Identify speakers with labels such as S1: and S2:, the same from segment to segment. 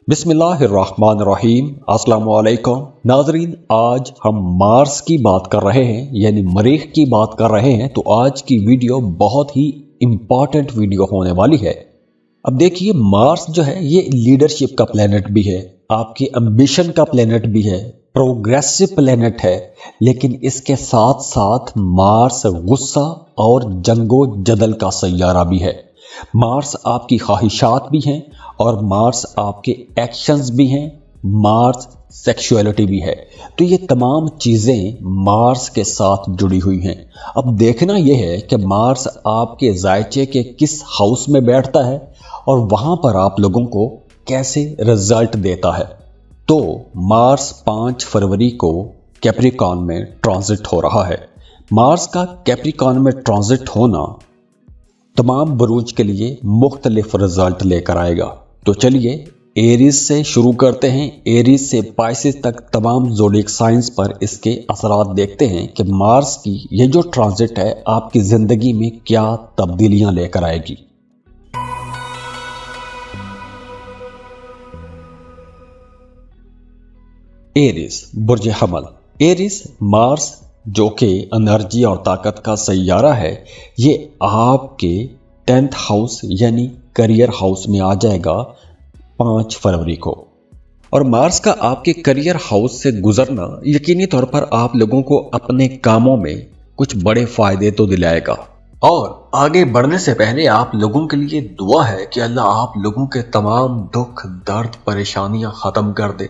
S1: बिस्मिल्लाहिर्रहमानिर्रहीम। अस्सलाम वालेकुम नाजरीन, आज हम मार्स की बात कर रहे हैं, यानी मरीख की बात कर रहे हैं। तो आज की वीडियो बहुत ही इम्पॉर्टेंट वीडियो होने वाली है। अब देखिए, मार्स जो है ये लीडरशिप का प्लेनेट भी है, आपकी एम्बिशन का प्लेनेट भी है, प्रोग्रेसिव प्लेनेट है। लेकिन इसके साथ साथ मार्स गुस्सा और जंगो जदल का सैयारा भी है। मार्स आपकी ख्वाहिशात भी हैं और मार्स आपके एक्शंस भी हैं, मार्स सेक्सुअलिटी भी है। तो ये तमाम चीज़ें मार्स के साथ जुड़ी हुई हैं। अब देखना यह है कि मार्स आपके जायचे के किस हाउस में बैठता है और वहाँ पर आप लोगों को कैसे रिजल्ट देता है। तो मार्स 5 फरवरी को कैप्रिकॉर्न में ट्रांजिट हो रहा है। मार्स का कैप्रिकॉर्न में ट्रांजिट होना तमाम बुरूज के लिए मुख्तलिफ रिजल्ट लेकर आएगा। तो चलिए एरीज से शुरू करते हैं। एरीज से पाइसेस तक तमाम ज़ोडिएक साइंस पर इसके असरात देखते हैं कि मार्स की ये जो ट्रांजिट है आपकी ज़िंदगी में क्या तब्दीलियां लेकर आएगी। एरीज बुर्ज हमल। एरीज मार्स जो कि एनर्जी और ताकत का सैयारा है, ये आपके 10th हाउस यानी करियर हाउस में आ जाएगा 5 फरवरी को। और मार्स का आपके करियर हाउस से गुजरना यकीनी तौर पर आप लोगों को अपने कामों में कुछ बड़े फायदे तो दिलाएगा। और आगे बढ़ने से पहले आप लोगों के लिए दुआ है कि अल्लाह आप लोगों के तमाम दुख दर्द परेशानियां ख़त्म कर दे।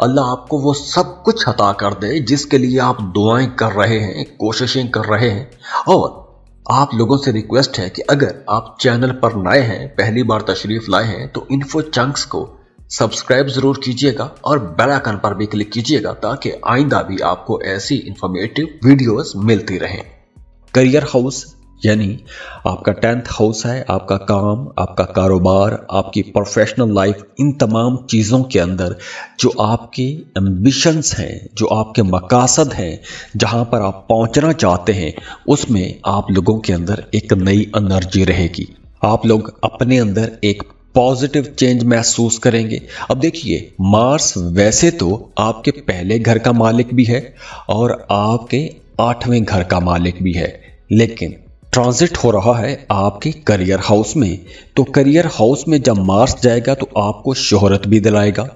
S1: अल्लाह आपको वो सब कुछ अता कर दे जिसके लिए आप दुआएं कर रहे हैं, कोशिशें कर रहे हैं। और आप लोगों से रिक्वेस्ट है कि अगर आप चैनल पर नए हैं, पहली बार तशरीफ लाए हैं, तो इन्फो चंक्स को सब्सक्राइब ज़रूर कीजिएगा और बेल आइकन पर भी क्लिक कीजिएगा ताकि आइंदा भी आपको ऐसी इंफॉर्मेटिव वीडियोस मिलती रहें। करियर हाउस यानी आपका 10th हाउस है, आपका काम, आपका कारोबार, आपकी प्रोफेशनल लाइफ। इन तमाम चीज़ों के अंदर जो आपके एम्बिशंस हैं, जो आपके मकासद हैं, जहां पर आप पहुंचना चाहते हैं, उसमें आप लोगों के अंदर एक नई एनर्जी रहेगी। आप लोग अपने अंदर एक पॉजिटिव चेंज महसूस करेंगे। अब देखिए, मार्स वैसे तो आपके पहले घर का मालिक भी है और आपके 8वें घर का मालिक भी है, लेकिन ट्रांजिट हो रहा है आपके करियर हाउस में। तो करियर हाउस में जब मार्स जाएगा तो आपको शोहरत भी दिलाएगा।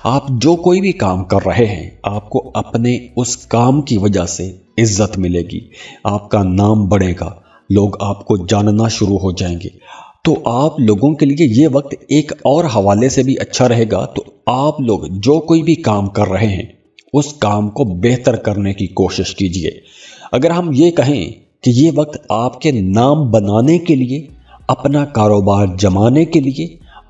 S1: आप जो कोई भी काम कर रहे हैं, आपको अपने उस काम की वजह से इज्जत मिलेगी, आपका नाम बढ़ेगा, लोग आपको जानना शुरू हो जाएंगे। तो आप लोगों के लिए ये वक्त एक और हवाले से भी अच्छा रहेगा। तो आप लोग जो कोई भी काम कर रहे हैं उस काम को बेहतर करने की कोशिश कीजिए। अगर हम ये कहें कि ये वक्त आपके नाम बनाने के लिए, अपना कारोबार जमाने के लिए,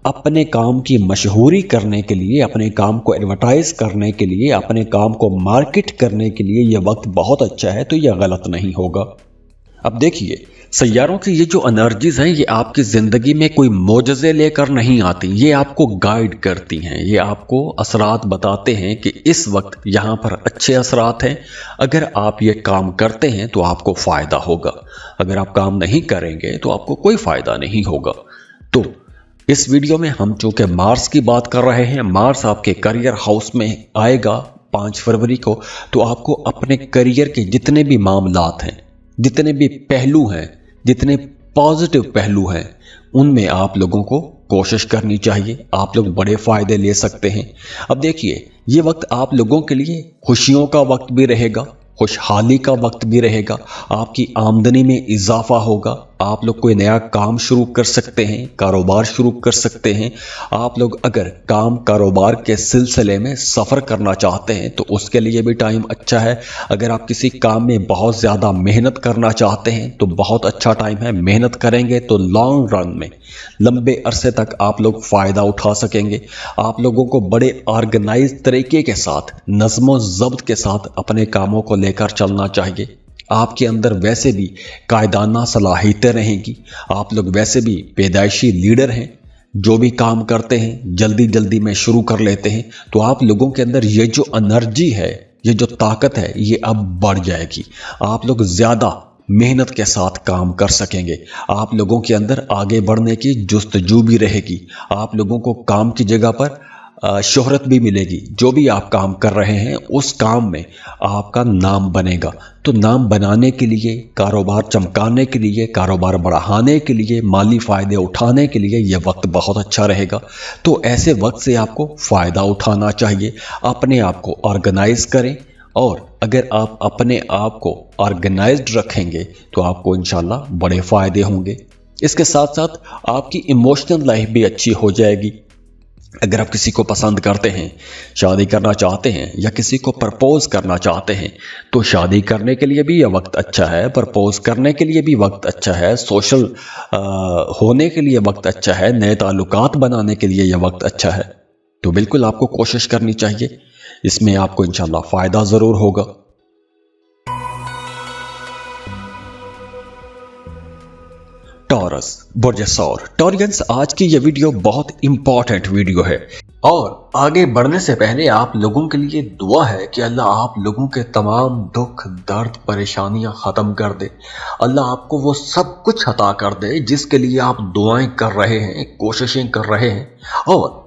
S1: अपने काम की मशहूरी करने के लिए, अपने काम को एडवर्टाइज करने के लिए, अपने काम को मार्केट करने के लिए ये वक्त बहुत अच्छा है, तो यह गलत नहीं होगा। अब देखिए, सैयारों की ये जो एनर्जीज हैं ये आपकी ज़िंदगी में कोई मोजज़े लेकर नहीं आती, ये आपको गाइड करती हैं, ये आपको असरात बताते हैं कि इस वक्त यहाँ पर अच्छे असरात हैं। अगर आप ये काम करते हैं तो आपको फ़ायदा होगा, अगर आप काम नहीं करेंगे तो आपको कोई फ़ायदा नहीं होगा। तो इस वीडियो में हम चूँकि मार्स की बात कर रहे हैं, मार्स आपके करियर हाउस में आएगा 5 फरवरी को। तो आपको अपने करियर के जितने भी मामलात हैं, जितने भी पहलू हैं, जितने पॉजिटिव पहलू हैं, उनमें आप लोगों को कोशिश करनी चाहिए। आप लोग बड़े फ़ायदे ले सकते हैं। अब देखिए, ये वक्त आप लोगों के लिए खुशियों का वक्त भी रहेगा, खुशहाली का वक्त भी रहेगा। आपकी आमदनी में इजाफा होगा, आप लोग कोई नया काम शुरू कर सकते हैं, कारोबार शुरू कर सकते हैं। आप लोग अगर काम कारोबार के सिलसिले में सफ़र करना चाहते हैं तो उसके लिए भी टाइम अच्छा है। अगर आप किसी काम में बहुत ज़्यादा मेहनत करना चाहते हैं तो बहुत अच्छा टाइम है। मेहनत करेंगे तो लॉन्ग रन में, लंबे अरसे तक आप लोग फ़ायदा उठा सकेंगे। आप लोगों को बड़े ऑर्गेनाइज तरीके के साथ, नज़्म ज़ब्त के साथ अपने कामों को लेकर चलना चाहिए। आपके अंदर वैसे भी कायदाना सलाहियतें रहेंगी, आप लोग वैसे भी पैदाइशी लीडर हैं, जो भी काम करते हैं जल्दी जल्दी में शुरू कर लेते हैं। तो आप लोगों के अंदर ये जो एनर्जी है, ये जो ताकत है, ये अब बढ़ जाएगी। आप लोग ज़्यादा मेहनत के साथ काम कर सकेंगे। आप लोगों के अंदर आगे बढ़ने की जुस्तजू भी रहेगी। आप लोगों को काम की जगह पर शोहरत भी मिलेगी। जो भी आप काम कर रहे हैं उस काम में आपका नाम बनेगा। तो नाम बनाने के लिए, कारोबार चमकाने के लिए, कारोबार बढ़ाने के लिए, माली फ़ायदे उठाने के लिए ये वक्त बहुत अच्छा रहेगा। तो ऐसे वक्त से आपको फ़ायदा उठाना चाहिए। अपने आप को ऑर्गेनाइज करें, और अगर आप अपने आप को ऑर्गेनाइज्ड रखेंगे तो आपको इंशाल्लाह बड़े फ़ायदे होंगे। इसके साथ साथ आपकी इमोशनल लाइफ भी अच्छी हो जाएगी। अगर आप किसी को पसंद करते हैं, शादी करना चाहते हैं, या किसी को प्रपोज करना चाहते हैं, तो शादी करने के लिए भी यह वक्त अच्छा है, प्रपोज करने के लिए भी वक्त अच्छा है, सोशल होने के लिए वक्त अच्छा है, नए ताल्लुकात बनाने के लिए यह वक्त अच्छा है। तो बिल्कुल आपको कोशिश करनी चाहिए, इसमें आपको इंशाल्लाह फ़ायदा ज़रूर होगा। टॉरस, बुर्ज सौर, टॉरियंस, आज की ये वीडियो बहुत इंपॉर्टेंट वीडियो है। और आगे बढ़ने से पहले आप लोगों के लिए दुआ है कि अल्लाह आप लोगों के तमाम दुख, दर्द, परेशानियां ख़त्म कर दे। अल्लाह आपको वो सब कुछ अता कर दे जिसके लिए आप दुआएं कर रहे हैं, कोशिशें कर रहे हैं। और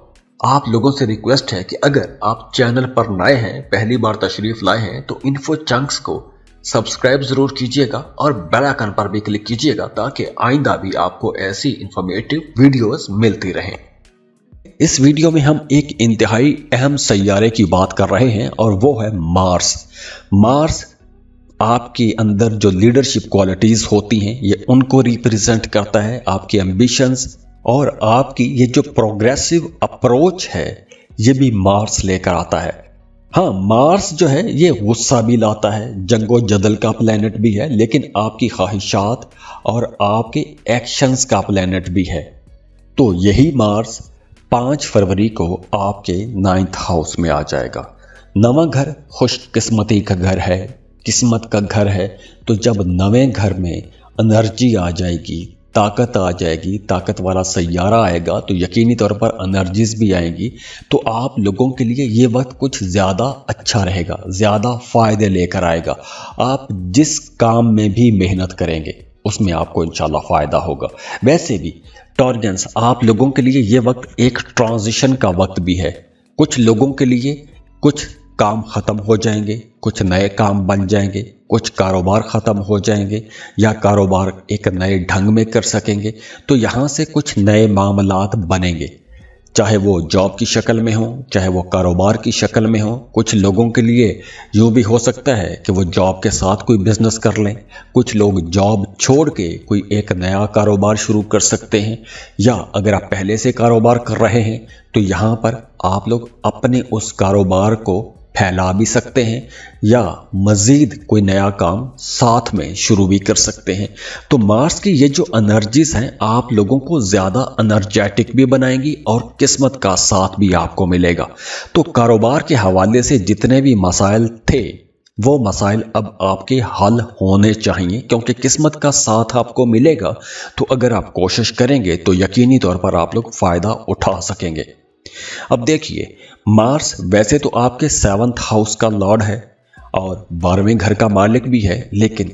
S1: आप लोगों से रिक्वेस्ट है कि अगर आप चैनल पर नए हैं, पहली बार तशरीफ़ लाए हैं, तो इन्फो चंक्स को सब्सक्राइब ज़रूर कीजिएगा और बेल आइकन पर भी क्लिक कीजिएगा, ताकि आइंदा भी आपको ऐसी इंफॉर्मेटिव वीडियोस मिलती रहें। इस वीडियो में हम एक इंतहाई अहम सैयारे की बात कर रहे हैं, और वो है मार्स। मार्स आपके अंदर जो लीडरशिप क्वालिटीज़ होती हैं, ये उनको रिप्रेजेंट करता है, आपके एम्बिशंस और आपकी ये जो प्रोग्रेसिव अप्रोच है, ये भी मार्स लेकर आता है। हाँ, मार्स जो है ये गुस्सा भी लाता है, जंगो जदल का प्लैनेट भी है, लेकिन आपकी ख्वाहिशात और आपके एक्शंस का प्लैनेट भी है। तो यही मार्स 5 फरवरी को आपके 9th हाउस में आ जाएगा। नवा घर खुशकिस्मती का घर है, किस्मत का घर है। तो जब नवे घर में एनर्जी आ जाएगी, ताकत आ जाएगी, ताकत वाला सैयारा आएगा, तो यकीनी तौर पर एनर्जीज भी आएंगी। तो आप लोगों के लिए ये वक्त कुछ ज़्यादा अच्छा रहेगा, ज़्यादा फ़ायदे लेकर आएगा। आप जिस काम में भी मेहनत करेंगे उसमें आपको इंशाल्लाह फ़ायदा होगा। वैसे भी टॉरियंस, आप लोगों के लिए ये वक्त एक ट्रांजिशन का वक्त भी है। कुछ लोगों के लिए कुछ काम ख़त्म हो जाएंगे, कुछ नए काम बन जाएंगे, कुछ कारोबार ख़त्म हो जाएंगे, या कारोबार एक नए ढंग में कर सकेंगे। तो यहाँ से कुछ नए मामलात बनेंगे, चाहे वो जॉब की शक्ल में हो, चाहे वो कारोबार की शक्ल में हो। कुछ लोगों के लिए यूँ भी हो सकता है कि वो जॉब के साथ कोई बिजनेस कर लें। कुछ लोग जॉब छोड़ के कोई एक नया कारोबार शुरू कर सकते हैं, या अगर आप पहले से कारोबार कर रहे हैं तो यहाँ पर आप लोग अपने उस कारोबार को फैला भी सकते हैं, या मज़ीद कोई नया काम साथ में शुरू भी कर सकते हैं। तो मार्स की ये जो एनर्जीज हैं आप लोगों को ज़्यादा एनर्जेटिक भी बनाएंगी, और किस्मत का साथ भी आपको मिलेगा। तो कारोबार के हवाले से जितने भी मसाइल थे, वो मसाइल अब आपके हल होने चाहिए, क्योंकि किस्मत का साथ आपको मिलेगा। तो अगर आप कोशिश करेंगे तो यकीनी तौर पर आप लोग फ़ायदा उठा सकेंगे। अब देखिए, मार्स वैसे तो आपके 7th हाउस का लॉर्ड है और 12वें घर का मालिक भी है, लेकिन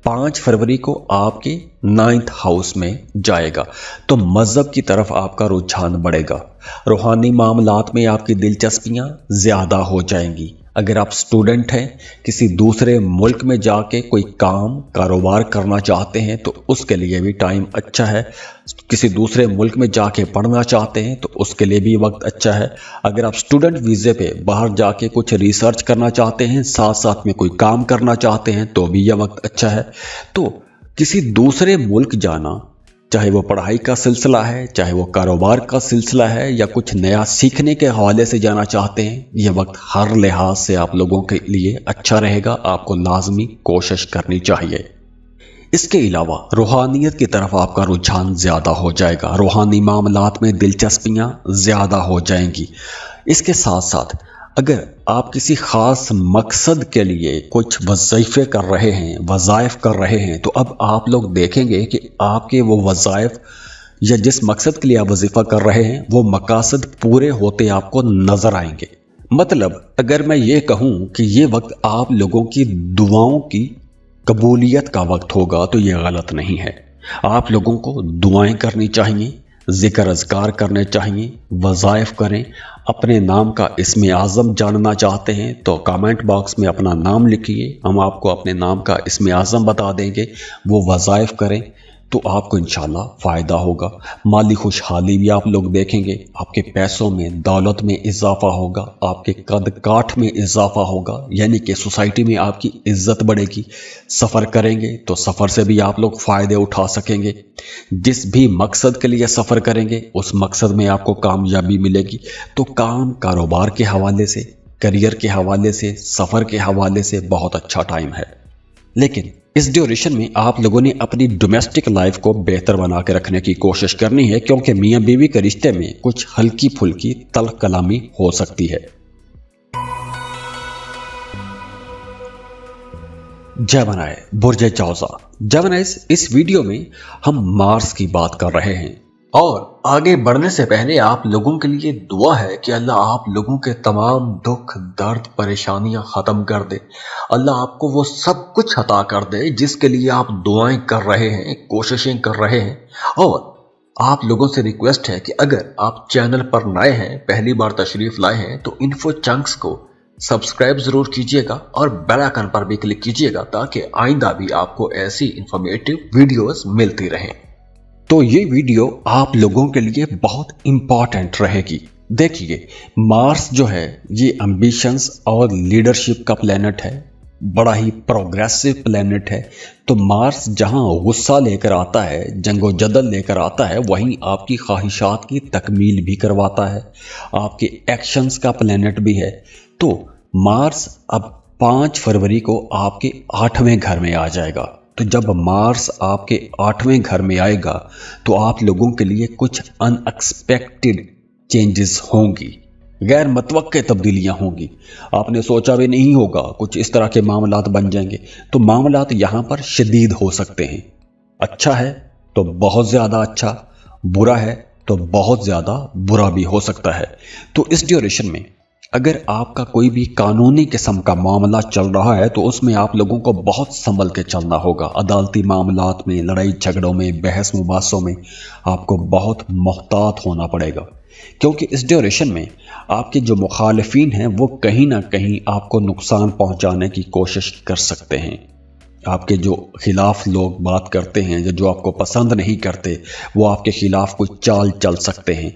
S1: 5 फरवरी को आपके 9th हाउस में जाएगा। तो मज़हब की तरफ आपका रुझान बढ़ेगा, रूहानी मामलात में आपकी दिलचस्पियां ज़्यादा हो जाएंगी। अगर आप स्टूडेंट हैं, किसी दूसरे मुल्क में जाके कोई काम कारोबार करना चाहते हैं, तो उसके लिए भी टाइम अच्छा है। किसी दूसरे मुल्क में जाके पढ़ना चाहते हैं तो उसके लिए भी वक्त अच्छा है। अगर आप स्टूडेंट वीज़े पे बाहर जाके कुछ रिसर्च करना चाहते हैं, साथ साथ में कोई काम करना चाहते हैं, तो भी यह वक्त अच्छा है। तो किसी दूसरे मुल्क जाना, चाहे वो पढ़ाई का सिलसिला है, चाहे वो कारोबार का सिलसिला है, या कुछ नया सीखने के हवाले से जाना चाहते हैं, यह वक्त हर लिहाज से आप लोगों के लिए अच्छा रहेगा। आपको लाजमी कोशिश करनी चाहिए। इसके अलावा रूहानियत की तरफ आपका रुझान ज़्यादा हो जाएगा, रूहानी मामलात में दिलचस्पियाँ ज़्यादा हो जाएंगी। इसके साथ साथ अगर आप किसी ख़ास मकसद के लिए कुछ वज़ीफ़े कर रहे हैं, वज़ाइफ कर रहे हैं, तो अब आप लोग देखेंगे कि आपके वो वज़ाइफ या जिस मकसद के लिए आप वजीफ़ा कर रहे हैं वो मकासद पूरे होते आपको नजर आएंगे। मतलब अगर मैं ये कहूँ कि ये वक्त आप लोगों की दुआओं की कबूलियत का वक्त होगा तो ये गलत नहीं है। आप लोगों को दुआएं करनी चाहिए, ज़िक्र अज़कार करने चाहिए, वज़ाइफ करें। अपने नाम का इस्म आज़म जानना चाहते हैं तो कमेंट बॉक्स में अपना नाम लिखिए, हम आपको अपने नाम का इस्म आज़म बता देंगे। वो वज़ाइफ करें तो आपको इंशाल्लाह फ़ायदा होगा। माली खुशहाली भी आप लोग देखेंगे, आपके पैसों में, दौलत में इजाफा होगा, आपके कद काठ में इजाफा होगा, यानी कि सोसाइटी में आपकी इज्जत बढ़ेगी। सफ़र करेंगे तो सफ़र से भी आप लोग फ़ायदे उठा सकेंगे। जिस भी मकसद के लिए सफ़र करेंगे उस मकसद में आपको कामयाबी मिलेगी। तो काम कारोबार के हवाले से, करियर के हवाले से, सफ़र के हवाले से बहुत अच्छा टाइम है। लेकिन इस ड्यूरेशन में आप लोगों ने अपनी डोमेस्टिक लाइफ को बेहतर बना के रखने की कोशिश करनी है, क्योंकि मियाँ बीवी के रिश्ते में कुछ हल्की फुल्की तल्ख कलामी हो सकती है। जय बनाए बुर्ज चौसा। जय बनाए, इस वीडियो में हम मार्स की बात कर रहे हैं और आगे बढ़ने से पहले आप लोगों के लिए दुआ है कि अल्लाह आप लोगों के तमाम दुख, दर्द, परेशानियां खत्म कर दे। अल्लाह आपको वो सब कुछ अता कर दे जिसके लिए आप दुआएं कर रहे हैं, कोशिशें कर रहे हैं। और आप लोगों से रिक्वेस्ट है कि अगर आप चैनल पर नए हैं, पहली बार तशरीफ लाए हैं, तो इन्फो चंक्स को सब्सक्राइब जरूर कीजिएगा और बेल आइकन पर भी क्लिक कीजिएगा ताकि आइंदा भी आपको ऐसी इंफॉर्मेटिव वीडियोस मिलती रहें। तो ये वीडियो आप लोगों के लिए बहुत इंपॉर्टेंट रहेगी। देखिए, मार्स जो है ये एम्बिशंस और लीडरशिप का प्लेनेट है, बड़ा ही प्रोग्रेसिव प्लेनेट है। तो मार्स जहां गुस्सा लेकर आता है, जंगो जदल लेकर आता है, वहीं आपकी ख्वाहिशात की तकमील भी करवाता है। आपके एक्शंस का प्लेनेट भी है। तो मार्स अब 5 फरवरी को आपके 8वें घर में आ जाएगा। तो जब मार्स आपके 8वें घर में आएगा तो आप लोगों के लिए कुछ अनएक्सपेक्टेड चेंजेस होंगी, गैर मतवक्के तब्दीलियां होंगी। आपने सोचा भी नहीं होगा कुछ इस तरह के मामलात बन जाएंगे। तो मामलात यहाँ पर शदीद हो सकते हैं। अच्छा है तो बहुत ज़्यादा अच्छा, बुरा है तो बहुत ज़्यादा बुरा भी हो सकता है। तो इस ड्यूरेशन में अगर आपका कोई भी कानूनी किस्म का मामला चल रहा है तो उसमें आप लोगों को बहुत संभल के चलना होगा। अदालती मामलात में, लड़ाई झगड़ों में, बहस मुबासों में आपको बहुत मोहतात होना पड़ेगा, क्योंकि इस ड्यूरेशन में आपके जो मुखालिफिन हैं वो कहीं ना कहीं आपको नुकसान पहुंचाने की कोशिश कर सकते हैं। आपके जो खिलाफ लोग बात करते हैं, जो आपको पसंद नहीं करते, वो आपके खिलाफ कुछ चाल चल सकते हैं।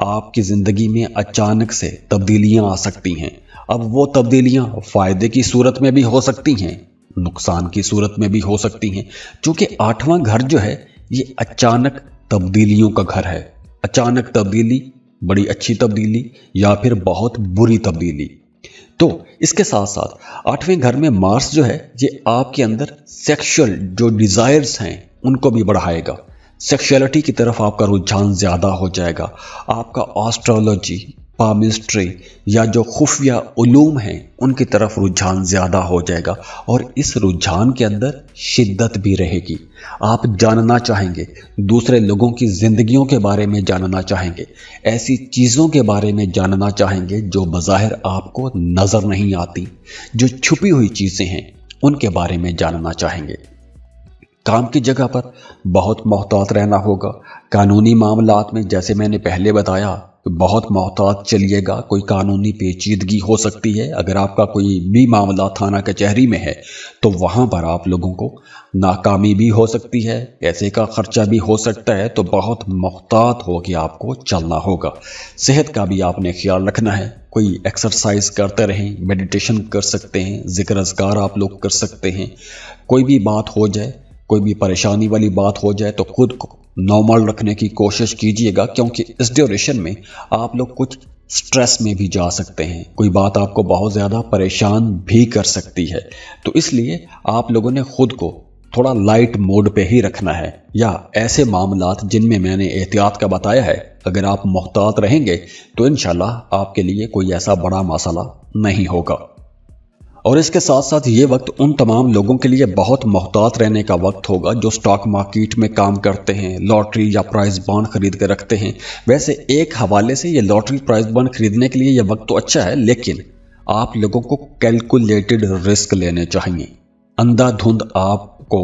S1: आपकी ज़िंदगी में अचानक से तब्दीलियां आ सकती हैं। अब वो तब्दीलियां फ़ायदे की सूरत में भी हो सकती हैं, नुकसान की सूरत में भी हो सकती हैं, क्योंकि 8वां घर जो है ये अचानक तब्दीलियों का घर है। अचानक तब्दीली, बड़ी अच्छी तब्दीली या फिर बहुत बुरी तब्दीली। तो इसके साथ साथ 8वें घर में मार्स जो है ये आपके अंदर सेक्सुअल जो डिज़ायर्स हैं उनको भी बढ़ाएगा। सेक्सुअलिटी की तरफ आपका रुझान ज़्यादा हो जाएगा। आपका एस्ट्रोलॉजी, पामिस्ट्री या जो खुफिया उलूम हैं उनकी तरफ रुझान ज़्यादा हो जाएगा और इस रुझान के अंदर शिद्दत भी रहेगी। आप जानना चाहेंगे, दूसरे लोगों की ज़िंदगियों के बारे में जानना चाहेंगे, ऐसी चीज़ों के बारे में जानना चाहेंगे जो बज़ाहिर आपको नज़र नहीं आती, जो छुपी हुई चीज़ें हैं उनके बारे में जानना चाहेंगे। काम की जगह पर बहुत मोहतात रहना होगा। कानूनी मामलात में जैसे मैंने पहले बताया बहुत मोहतात चलिएगा। कोई कानूनी पेचीदगी हो सकती है। अगर आपका कोई भी मामला थाना कचहरी में है तो वहाँ पर आप लोगों को नाकामी भी हो सकती है, पैसे का खर्चा भी हो सकता है। तो बहुत मोहतात हो के आपको चलना होगा। सेहत का भी आपने ख्याल रखना है। कोई एक्सरसाइज करते रहें, मेडिटेशन कर सकते हैं, ज़िक्र अज़कार आप लोग कर सकते हैं। कोई भी बात हो जाए, कोई भी परेशानी वाली बात हो जाए तो खुद को नॉर्मल रखने की कोशिश कीजिएगा, क्योंकि इस ड्यूरेशन में आप लोग कुछ स्ट्रेस में भी जा सकते हैं। कोई बात आपको बहुत ज़्यादा परेशान भी कर सकती है। तो इसलिए आप लोगों ने खुद को थोड़ा लाइट मोड पे ही रखना है, या ऐसे मामलात जिनमें मैंने एहतियात का बताया है अगर आप मोहतात रहेंगे तो इंशाल्लाह आपके लिए कोई ऐसा बड़ा मसला नहीं होगा। और इसके साथ साथ ये वक्त उन तमाम लोगों के लिए बहुत मोहतात रहने का वक्त होगा जो स्टॉक मार्केट में काम करते हैं, लॉटरी या प्राइज बॉन्ड खरीद कर रखते हैं। वैसे एक हवाले से ये लॉटरी प्राइज बॉन्ड खरीदने के लिए ये वक्त तो अच्छा है, लेकिन आप लोगों को कैलकुलेटेड रिस्क लेने चाहिए। अंधाधुंध आप को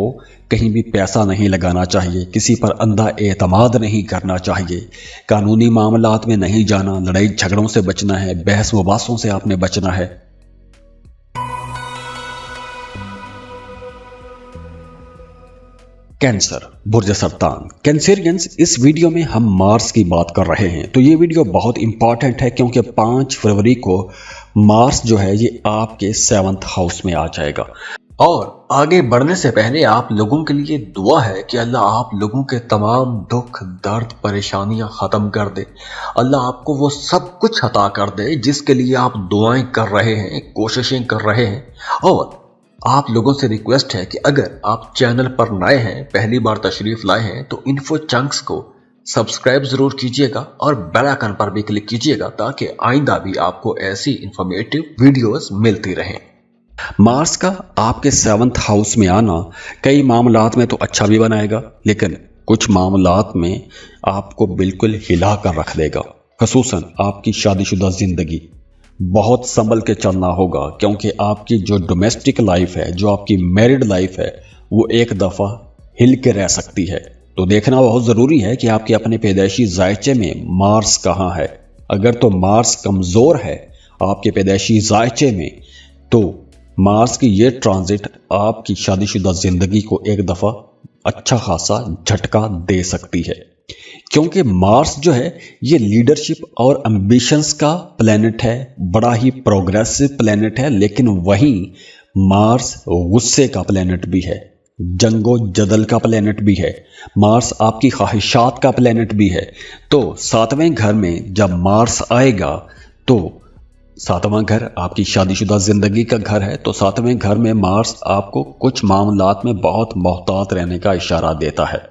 S1: कहीं भी पैसा नहीं लगाना चाहिए, किसी पर अंधा एतमाद नहीं करना चाहिए, कानूनी मामलात में नहीं जाना, लड़ाई झगड़ों से बचना है, बहस वबासों से आपने बचना है। कैंसर, बुर्ज सरतान, कैंसेरियंस, इस वीडियो में हम मार्स की बात कर रहे हैं। तो ये वीडियो बहुत इंपॉर्टेंट है क्योंकि 5 फरवरी को मार्स जो है ये आपके 7th हाउस में आ जाएगा। और आगे बढ़ने से पहले आप लोगों के लिए दुआ है कि अल्लाह आप लोगों के तमाम दुख दर्द परेशानियां खत्म कर दे। अल्लाह आपको वो सब कुछ अता कर दे जिसके लिए आप दुआएं कर रहे हैं, कोशिशें कर रहे हैं। और आप लोगों से रिक्वेस्ट है कि अगर आप चैनल पर नए हैं, पहली बार तशरीफ लाए हैं, तो इन्फो चंक्स को सब्सक्राइब जरूर कीजिएगा और बेल आइकन पर भी क्लिक कीजिएगा ताकि आइंदा भी आपको ऐसी इंफॉर्मेटिव वीडियोस मिलती रहें। मार्स का आपके 7th हाउस में आना कई मामलात में तो अच्छा भी बनाएगा, लेकिन कुछ मामलात में आपको बिल्कुल हिला कर रख देगा। खसूसन आपकी शादीशुदा जिंदगी बहुत संभल के चलना होगा क्योंकि आपकी जो डोमेस्टिक लाइफ है, जो आपकी मैरिड लाइफ है, वो एक दफ़ा हिल के रह सकती है। तो देखना बहुत ज़रूरी है कि आपके अपने पैदाइशी जायचे में मार्स कहाँ है। अगर तो मार्स कमज़ोर है आपके पैदाइशी जायचे में, तो मार्स की ये ट्रांजिट आपकी शादीशुदा ज़िंदगी को एक दफ़ा अच्छा खासा झटका दे सकती है, क्योंकि मार्स जो है ये लीडरशिप और एम्बिशंस का प्लेनेट है, बड़ा ही प्रोग्रेसिव प्लेनेट है, लेकिन वहीं मार्स गुस्से का प्लेनेट भी है, जंगो जदल का प्लेनेट भी है, मार्स आपकी ख्वाहिशात का प्लेनेट भी है। तो 7वें घर में जब मार्स आएगा, तो 7वां घर आपकी शादीशुदा जिंदगी का घर है, तो 7वें घर में मार्स आपको कुछ मामलात में बहुत मोहतात रहने का इशारा देता है।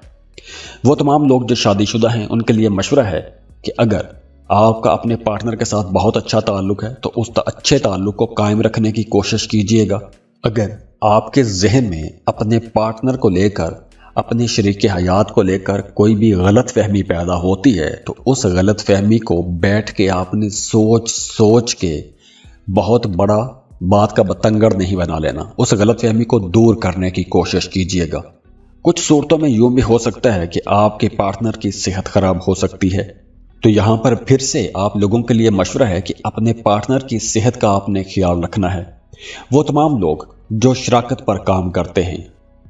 S1: वो तमाम लोग जो शादीशुदा हैं उनके लिए मशवरा है कि अगर आपका अपने पार्टनर के साथ बहुत अच्छा ताल्लुक है तो उस अच्छे ताल्लुक को कायम रखने की कोशिश कीजिएगा। अगर आपके जहन में अपने पार्टनर को लेकर, अपने शरीक हयात को लेकर कोई भी गलत फहमी पैदा होती है, तो उस गलत फहमी को बैठ के आपने सोच के बहुत बड़ा बात का बतंगड़ नहीं बना लेना। उस गलत फहमी को दूर करने की कोशिश कीजिएगा। कुछ सूरतों में यूं भी हो सकता है कि आपके पार्टनर की सेहत खराब हो सकती है, तो यहाँ पर फिर से आप लोगों के लिए मशवरा है कि अपने पार्टनर की सेहत का आपने ख्याल रखना है। वो तमाम लोग जो शराकत पर काम करते हैं,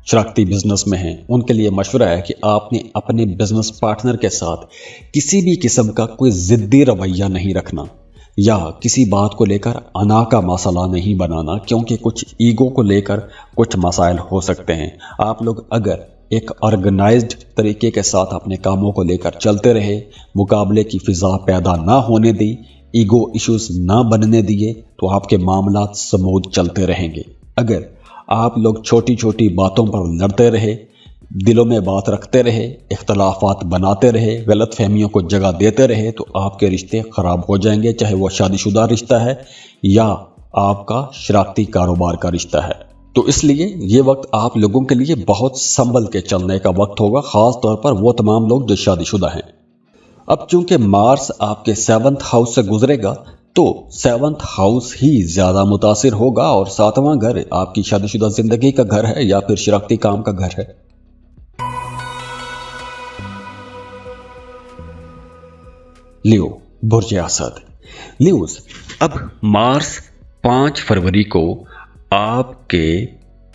S1: शराकती बिजनेस में हैं, उनके लिए मशवरा है कि आपने अपने बिजनेस पार्टनर के साथ किसी भी किस्म का कोई ज़िद्दी रवैया नहीं रखना या किसी बात को लेकर अना का मसला नहीं बनाना, क्योंकि कुछ ईगो को लेकर कुछ मसाइल हो सकते हैं। आप लोग अगर एक ऑर्गेनाइज्ड तरीके के साथ अपने कामों को लेकर चलते रहे, मुकाबले की फिजा पैदा ना होने दी, ईगो इश्यूज ना बनने दिए, तो आपके मामलात स्मूथ चलते रहेंगे। अगर आप लोग छोटी छोटी बातों पर लड़ते रहे, दिलों में बात रखते रहे, इख्तलाफात बनाते रहे, गलत फहमियों को जगह देते रहे, तो आपके रिश्ते ख़राब हो जाएंगे, चाहे वो शादीशुदा रिश्ता है या आपका शराकती कारोबार का रिश्ता है। तो इसलिए ये वक्त आप लोगों के लिए बहुत संभल के चलने का वक्त होगा, ख़ास तौर पर वो तमाम लोग जो शादीशुदा हैं। अब चूंकि मार्स आपके 7th हाउस से गुजरेगा, तो 7th हाउस ही ज़्यादा मुतासिर होगा और 7वां घर आपकी शादीशुदा ज़िंदगी का घर है या फिर शराकती काम का घर है। लियो, बुर्ज असद, लियोस, अब मार्स 5 फरवरी को आपके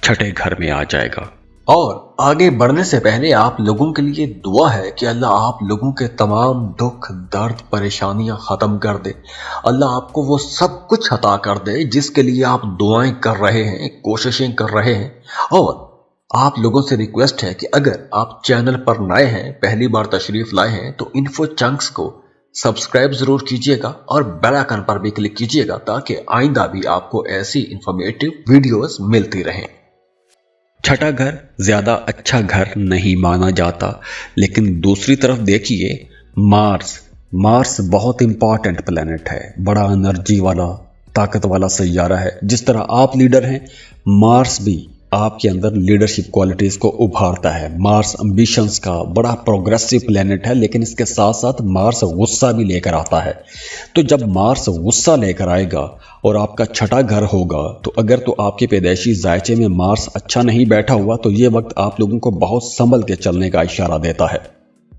S1: 6ठे घर में आ जाएगा। और आगे बढ़ने से पहले आप लोगों के लिए दुआ है कि अल्लाह आप लोगों के तमाम दुख दर्द परेशानियां ख़त्म कर दे। अल्लाह आपको वो सब कुछ अता कर दे जिसके लिए आप दुआएं कर रहे हैं, कोशिशें कर रहे हैं। और आप लोगों से रिक्वेस्ट है कि अगर आप चैनल पर नए हैं, पहली बार तशरीफ लाए हैं, तो इन्फो चंक्स को सब्सक्राइब जरूर कीजिएगा और बेल आइकन पर भी क्लिक कीजिएगा ताकि आइंदा भी आपको ऐसी इंफॉर्मेटिव वीडियोस मिलती रहें। 6ठा घर ज्यादा अच्छा घर नहीं माना जाता, लेकिन दूसरी तरफ देखिए मार्स बहुत इंपॉर्टेंट प्लेनेट है, बड़ा एनर्जी वाला, ताकत वाला सैयारा है। जिस तरह आप लीडर हैं, मार्स भी آپ کے اندر لیڈرشپ کوالٹیز کو ابھارتا ہے۔ مارس امبیشنز کا بڑا پروگریسو پلینٹ ہے، لیکن اس کے ساتھ ساتھ مارس غصہ بھی لے کر آتا ہے۔ تو جب مارس غصہ لے کر آئے گا اور آپ کا چھٹا گھر ہوگا، تو اگر تو آپ کے پیدائشی ذائچے میں مارس اچھا نہیں بیٹھا ہوا تو یہ وقت آپ لوگوں کو بہت سنبھل کے چلنے کا اشارہ دیتا ہے،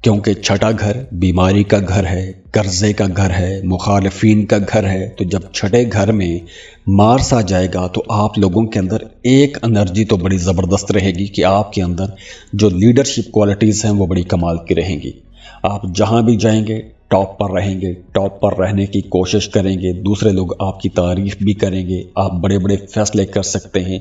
S1: کیونکہ چھٹا گھر بیماری کا گھر ہے، قرضے کا گھر ہے، مخالفین کا گھر ہے۔ تو جب چھٹے گھر میں مارس آ جائے گا تو آپ لوگوں کے اندر ایک انرجی تو بڑی زبردست رہے گی کہ آپ کے اندر جو لیڈرشپ کوالٹیز ہیں وہ بڑی کمال کی رہیں گی۔ آپ جہاں بھی جائیں گے ٹاپ پر رہیں گے، ٹاپ پر رہنے کی کوشش کریں گے، دوسرے لوگ آپ کی تعریف بھی کریں گے، آپ بڑے بڑے فیصلے کر سکتے ہیں،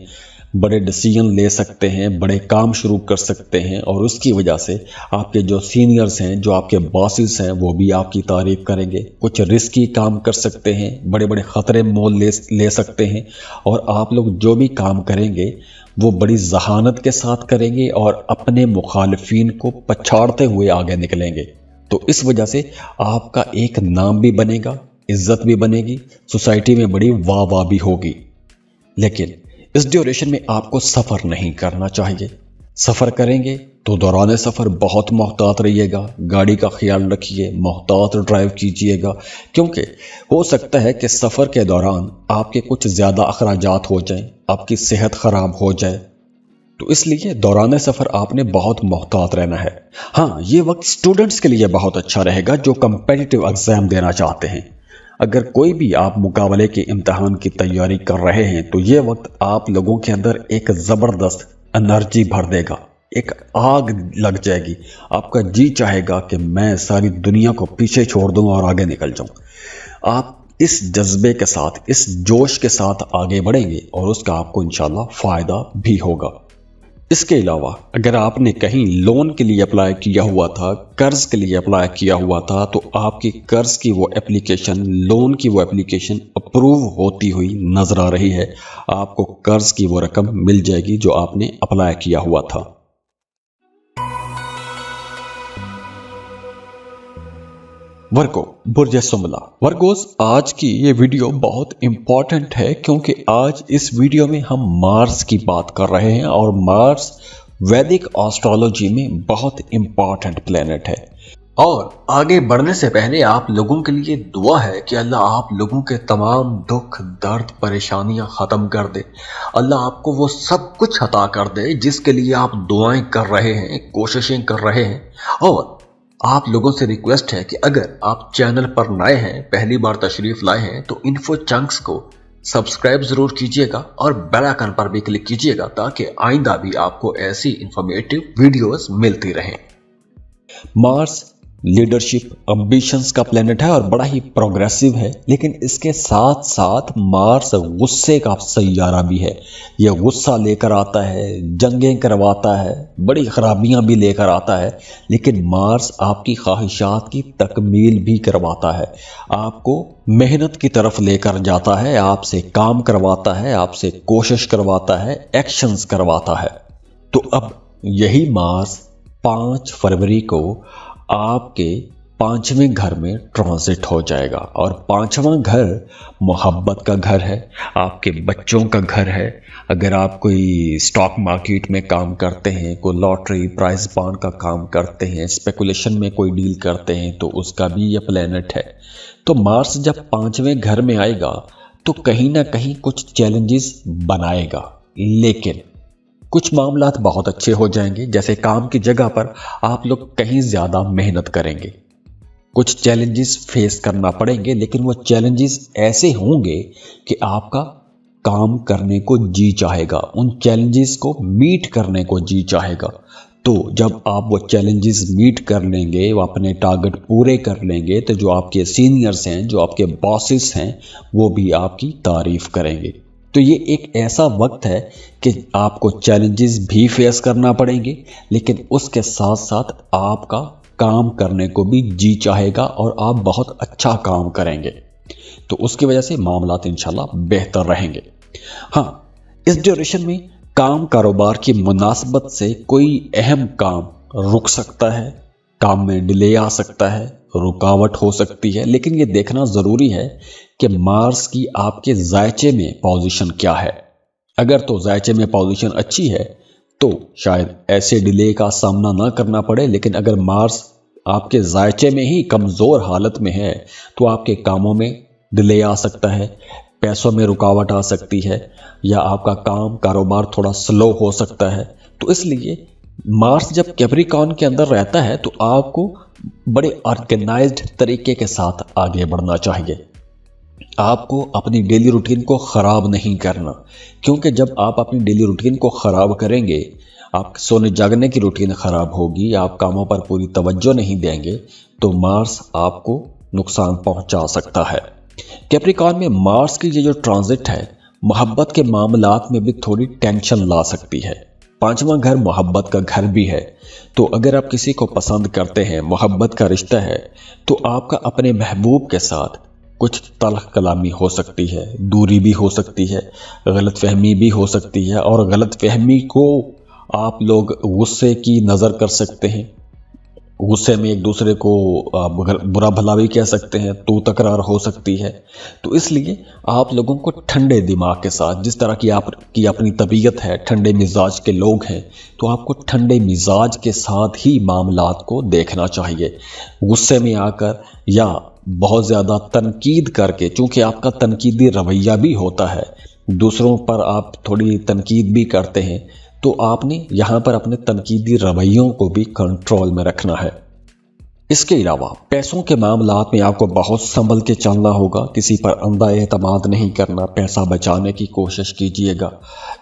S1: بڑے ڈیسیژن لے سکتے ہیں، بڑے کام شروع کر سکتے ہیں، اور اس کی وجہ سے آپ کے جو سینئرز ہیں، جو آپ کے باسز ہیں، وہ بھی آپ کی تعریف کریں گے۔ کچھ رسکی کام کر سکتے ہیں، بڑے بڑے خطرے مول لے سکتے ہیں، اور آپ لوگ جو بھی کام کریں گے وہ بڑی ذہانت کے ساتھ کریں گے اور اپنے مخالفین کو پچھاڑتے ہوئے آگے نکلیں گے۔ تو اس وجہ سے آپ کا ایک نام بھی بنے گا، عزت بھی بنے گی، سوسائٹی میں بڑی واہ واہ بھی ہوگی۔ لیکن اس ڈیوریشن میں آپ کو سفر نہیں کرنا چاہیے۔ سفر کریں گے تو دوران سفر بہت محتاط رہیے گا، گاڑی کا خیال رکھیے، محتاط ڈرائیو کیجیے گا، کیونکہ ہو سکتا ہے کہ سفر کے دوران آپ کے کچھ زیادہ اخراجات ہو جائیں، آپ کی صحت خراب ہو جائے، تو اس لیے دوران سفر آپ نے بہت محتاط رہنا ہے۔ ہاں، یہ وقت سٹوڈنٹس کے لیے بہت اچھا رہے گا جو کمپیٹیٹیو ایگزام دینا چاہتے ہیں۔ اگر کوئی بھی آپ مقابلے کے امتحان کی تیاری کر رہے ہیں تو یہ وقت آپ لوگوں کے اندر ایک زبردست انرجی بھر دے گا، ایک آگ لگ جائے گی، آپ کا جی چاہے گا کہ میں ساری دنیا کو پیچھے چھوڑ دوں اور آگے نکل جاؤں۔ آپ اس جذبے کے ساتھ، اس جوش کے ساتھ آگے بڑھیں گے اور اس کا آپ کو انشاءاللہ فائدہ بھی ہوگا۔ اس کے علاوہ اگر آپ نے کہیں لون کے لیے اپلائی کیا ہوا تھا، قرض کے لیے اپلائی کیا ہوا تھا، تو آپ کی قرض کی وہ اپلیکیشن، لون کی وہ اپلیکیشن اپروو ہوتی ہوئی نظر آ رہی ہے۔ آپ کو قرض کی وہ رقم مل جائے گی جو آپ نے اپلائی کیا ہوا تھا۔ ورگو، برج سنبلا۔ ورگوز، آج کی یہ ویڈیو بہت امپورٹنٹ ہے کیونکہ آج اس ویڈیو میں ہم مارس کی بات کر رہے ہیں، اور مارس ویدک آسٹرالوجی میں بہت امپورٹنٹ پلینٹ ہے۔ اور آگے بڑھنے سے پہلے آپ لوگوں کے لیے دعا ہے کہ اللہ آپ لوگوں کے تمام دکھ، درد، پریشانیاں ختم کر دے۔ اللہ آپ کو وہ سب کچھ عطا کر دے جس کے لیے آپ دعائیں کر رہے ہیں، کوششیں کر رہے ہیں۔ اور آپ لوگوں سے ریکویسٹ ہے کہ اگر آپ چینل پر نئے ہیں، پہلی بار تشریف لائے ہیں، تو انفو چنکس کو سبسکرائب ضرور کیجئے گا اور بیل آئکن پر بھی کلک کیجئے گا تاکہ آئندہ بھی آپ کو ایسی انفارمیٹیو ویڈیوز ملتی رہیں۔ مارس لیڈرشپ، امبیشنز کا پلینٹ ہے اور بڑا ہی پروگریسو ہے، لیکن اس کے ساتھ ساتھ مارس غصے کا سیارہ بھی ہے۔ یہ غصہ لے کر آتا ہے، جنگیں کرواتا ہے، بڑی خرابیاں بھی لے کر آتا ہے، لیکن مارس آپ کی خواہشات کی تکمیل بھی کرواتا ہے، آپ کو محنت کی طرف لے کر جاتا ہے، آپ سے کام کرواتا ہے، آپ سے کوشش کرواتا ہے، ایکشنز کرواتا ہے۔ تو اب یہی مارس 5 فروری کو آپ کے 5ویں گھر میں ٹرانزٹ ہو جائے گا، اور 5واں گھر محبت کا گھر ہے، آپ کے بچوں کا گھر ہے۔ اگر آپ کوئی سٹاک مارکیٹ میں کام کرتے ہیں، کوئی لاٹری، پرائز بانڈ کا کام کرتے ہیں، اسپیکولیشن میں کوئی ڈیل کرتے ہیں، تو اس کا بھی یہ پلینٹ ہے۔ تو مارس جب 5ویں گھر میں آئے گا تو کہیں نہ کہیں کچھ چیلنجز بنائے گا، لیکن کچھ معاملات بہت اچھے ہو جائیں گے، جیسے کام کی جگہ پر آپ لوگ کہیں زیادہ محنت کریں گے۔ کچھ چیلنجز فیس کرنا پڑیں گے، لیکن وہ چیلنجز ایسے ہوں گے کہ آپ کا کام کرنے کو جی چاہے گا، ان چیلنجز کو میٹ کرنے کو جی چاہے گا۔ تو جب آپ وہ چیلنجز میٹ کر لیں گے، وہ اپنے ٹارگٹ پورے کر لیں گے، تو جو آپ کے سینئرز ہیں، جو آپ کے باسز ہیں، وہ بھی آپ کی تعریف کریں گے۔ تو یہ ایک ایسا وقت ہے کہ آپ کو چیلنجز بھی فیس کرنا پڑیں گے، لیکن اس کے ساتھ ساتھ آپ کا کام کرنے کو بھی جی چاہے گا اور آپ بہت اچھا کام کریں گے، تو اس کی وجہ سے معاملات انشاءاللہ بہتر رہیں گے۔ ہاں، اس ڈیوریشن میں کام کاروبار کی مناسبت سے کوئی اہم کام رک سکتا ہے، کام میں ڈیلے آ سکتا ہے، رکاوٹ ہو سکتی ہے، لیکن یہ دیکھنا ضروری ہے کہ مارس کی آپ کے ذائچے میں پوزیشن کیا ہے۔ अगर तो जायचे में पोजीशन अच्छी है तो शायद ऐसे डिले का सामना ना करना पड़े, लेकिन अगर मार्स आपके जायचे में ही कमज़ोर हालत में है तो आपके कामों में डिले आ सकता है, पैसों में रुकावट आ सकती है, या आपका काम कारोबार थोड़ा स्लो हो सकता है। तो इसलिए मार्स जब कैप्रिकॉर्न के अंदर रहता है तो आपको बड़े ऑर्गेनाइज्ड तरीके के साथ आगे बढ़ना चाहिए। आपको अपनी डेली रूटीन को ख़राब नहीं करना, क्योंकि जब आप अपनी डेली रूटीन को ख़राब करेंगे, आप सोने जागने की रूटीन ख़राब होगी, आप कामों पर पूरी तवज्जो नहीं देंगे, तो मार्स आपको नुकसान पहुंचा सकता है। कैप्रिकॉर्न में मार्स की ये जो ट्रांजिट है मोहब्बत के मामलात में भी थोड़ी टेंशन ला सकती है। 5वां घर मोहब्बत का घर भी है, तो अगर आप किसी को पसंद करते हैं, मोहब्बत का रिश्ता है, तो आपका अपने महबूब के साथ कुछ तल्ख कलामी हो सकती है, दूरी भी हो सकती है, गलतफहमी भी हो सकती है, और गलतफहमी को आप लोग गुस्से की नज़र कर सकते हैं, गुस्से में एक दूसरे को बुरा भला भी कह सकते हैं, तू तकरार हो सकती है। तो इसलिए आप लोगों को ठंडे दिमाग के साथ, जिस तरह की आपकी अपनी तबीयत है, ठंडे मिजाज के लोग हैं, तो आपको ठंडे मिजाज के साथ ही मामलात को देखना चाहिए। गुस्से में आकर या बहुत ज़्यादा तनकीद करके, चूँकि आपका तनकीदी रवैया भी होता है, दूसरों पर आप थोड़ी तनकीद भी करते हैं, तो आपने यहाँ पर अपने तनकीदी रवैयों को भी कंट्रोल में रखना है। इसके अलावा पैसों के मामलात में आपको बहुत संभल के चलना होगा, किसी पर अंधा एतमाद नहीं करना, पैसा बचाने की कोशिश कीजिएगा,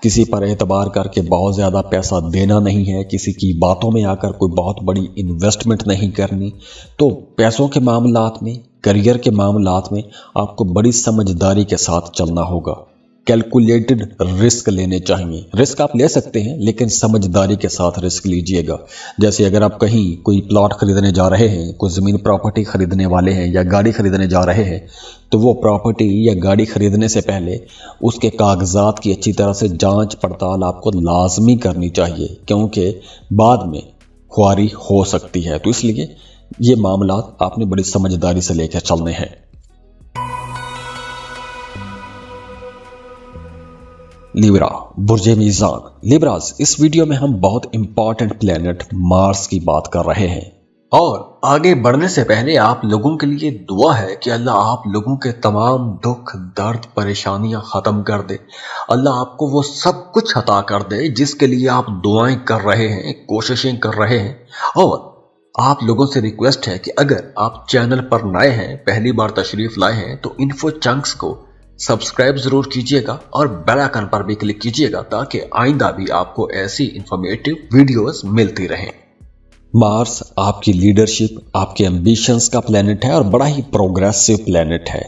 S1: किसी पर एतबार करके बहुत ज़्यादा पैसा देना नहीं है, किसी की बातों में आकर कोई बहुत बड़ी इन्वेस्टमेंट नहीं करनी। तो पैसों के मामलात में, करियर के मामलात में आपको बड़ी समझदारी के साथ चलना होगा, कैलकुलेटेड रिस्क लेने चाहिए। रिस्क आप ले सकते हैं लेकिन समझदारी के साथ रिस्क लीजिएगा। जैसे अगर आप कहीं कोई प्लॉट खरीदने जा रहे हैं, कोई ज़मीन प्रॉपर्टी खरीदने वाले हैं, या गाड़ी खरीदने जा रहे हैं, तो वो प्रॉपर्टी या गाड़ी खरीदने से पहले उसके कागजात की अच्छी तरह से जांच पड़ताल आपको लाजमी करनी चाहिए, क्योंकि बाद में ख्वारी हो सकती है। तो इसलिए ये मामलात आपने बड़ी समझदारी से लेकर चलने हैं। लिब्रा, बुर्जे मीज़ान। लिब्रास, इस वीडियो में हम बहुत इंपॉर्टेंट प्लेनेट मार्स की बात कर रहे हैं, और आगे बढ़ने से पहले आप लोगों के लिए दुआ है कि अल्लाह आप लोगों के तमाम दुख, दर्द, परेशानियां ख़त्म कर दे। अल्लाह आपको वो सब कुछ अता कर दे जिसके लिए आप दुआएं कर रहे हैं, कोशिशें कर रहे हैं। और आप लोगों से रिक्वेस्ट है कि अगर आप चैनल पर नए हैं, पहली बार तशरीफ़ लाए हैं, तो इन्फो चंक्स को सब्सक्राइब ज़रूर कीजिएगा और बेल आइकन पर भी क्लिक कीजिएगा, ताकि आइंदा भी आपको ऐसी इंफॉर्मेटिव वीडियोस मिलती रहें। मार्स आपकी लीडरशिप, आपके एम्बिशंस का प्लैनेट है और बड़ा ही प्रोग्रेसिव प्लैनेट है।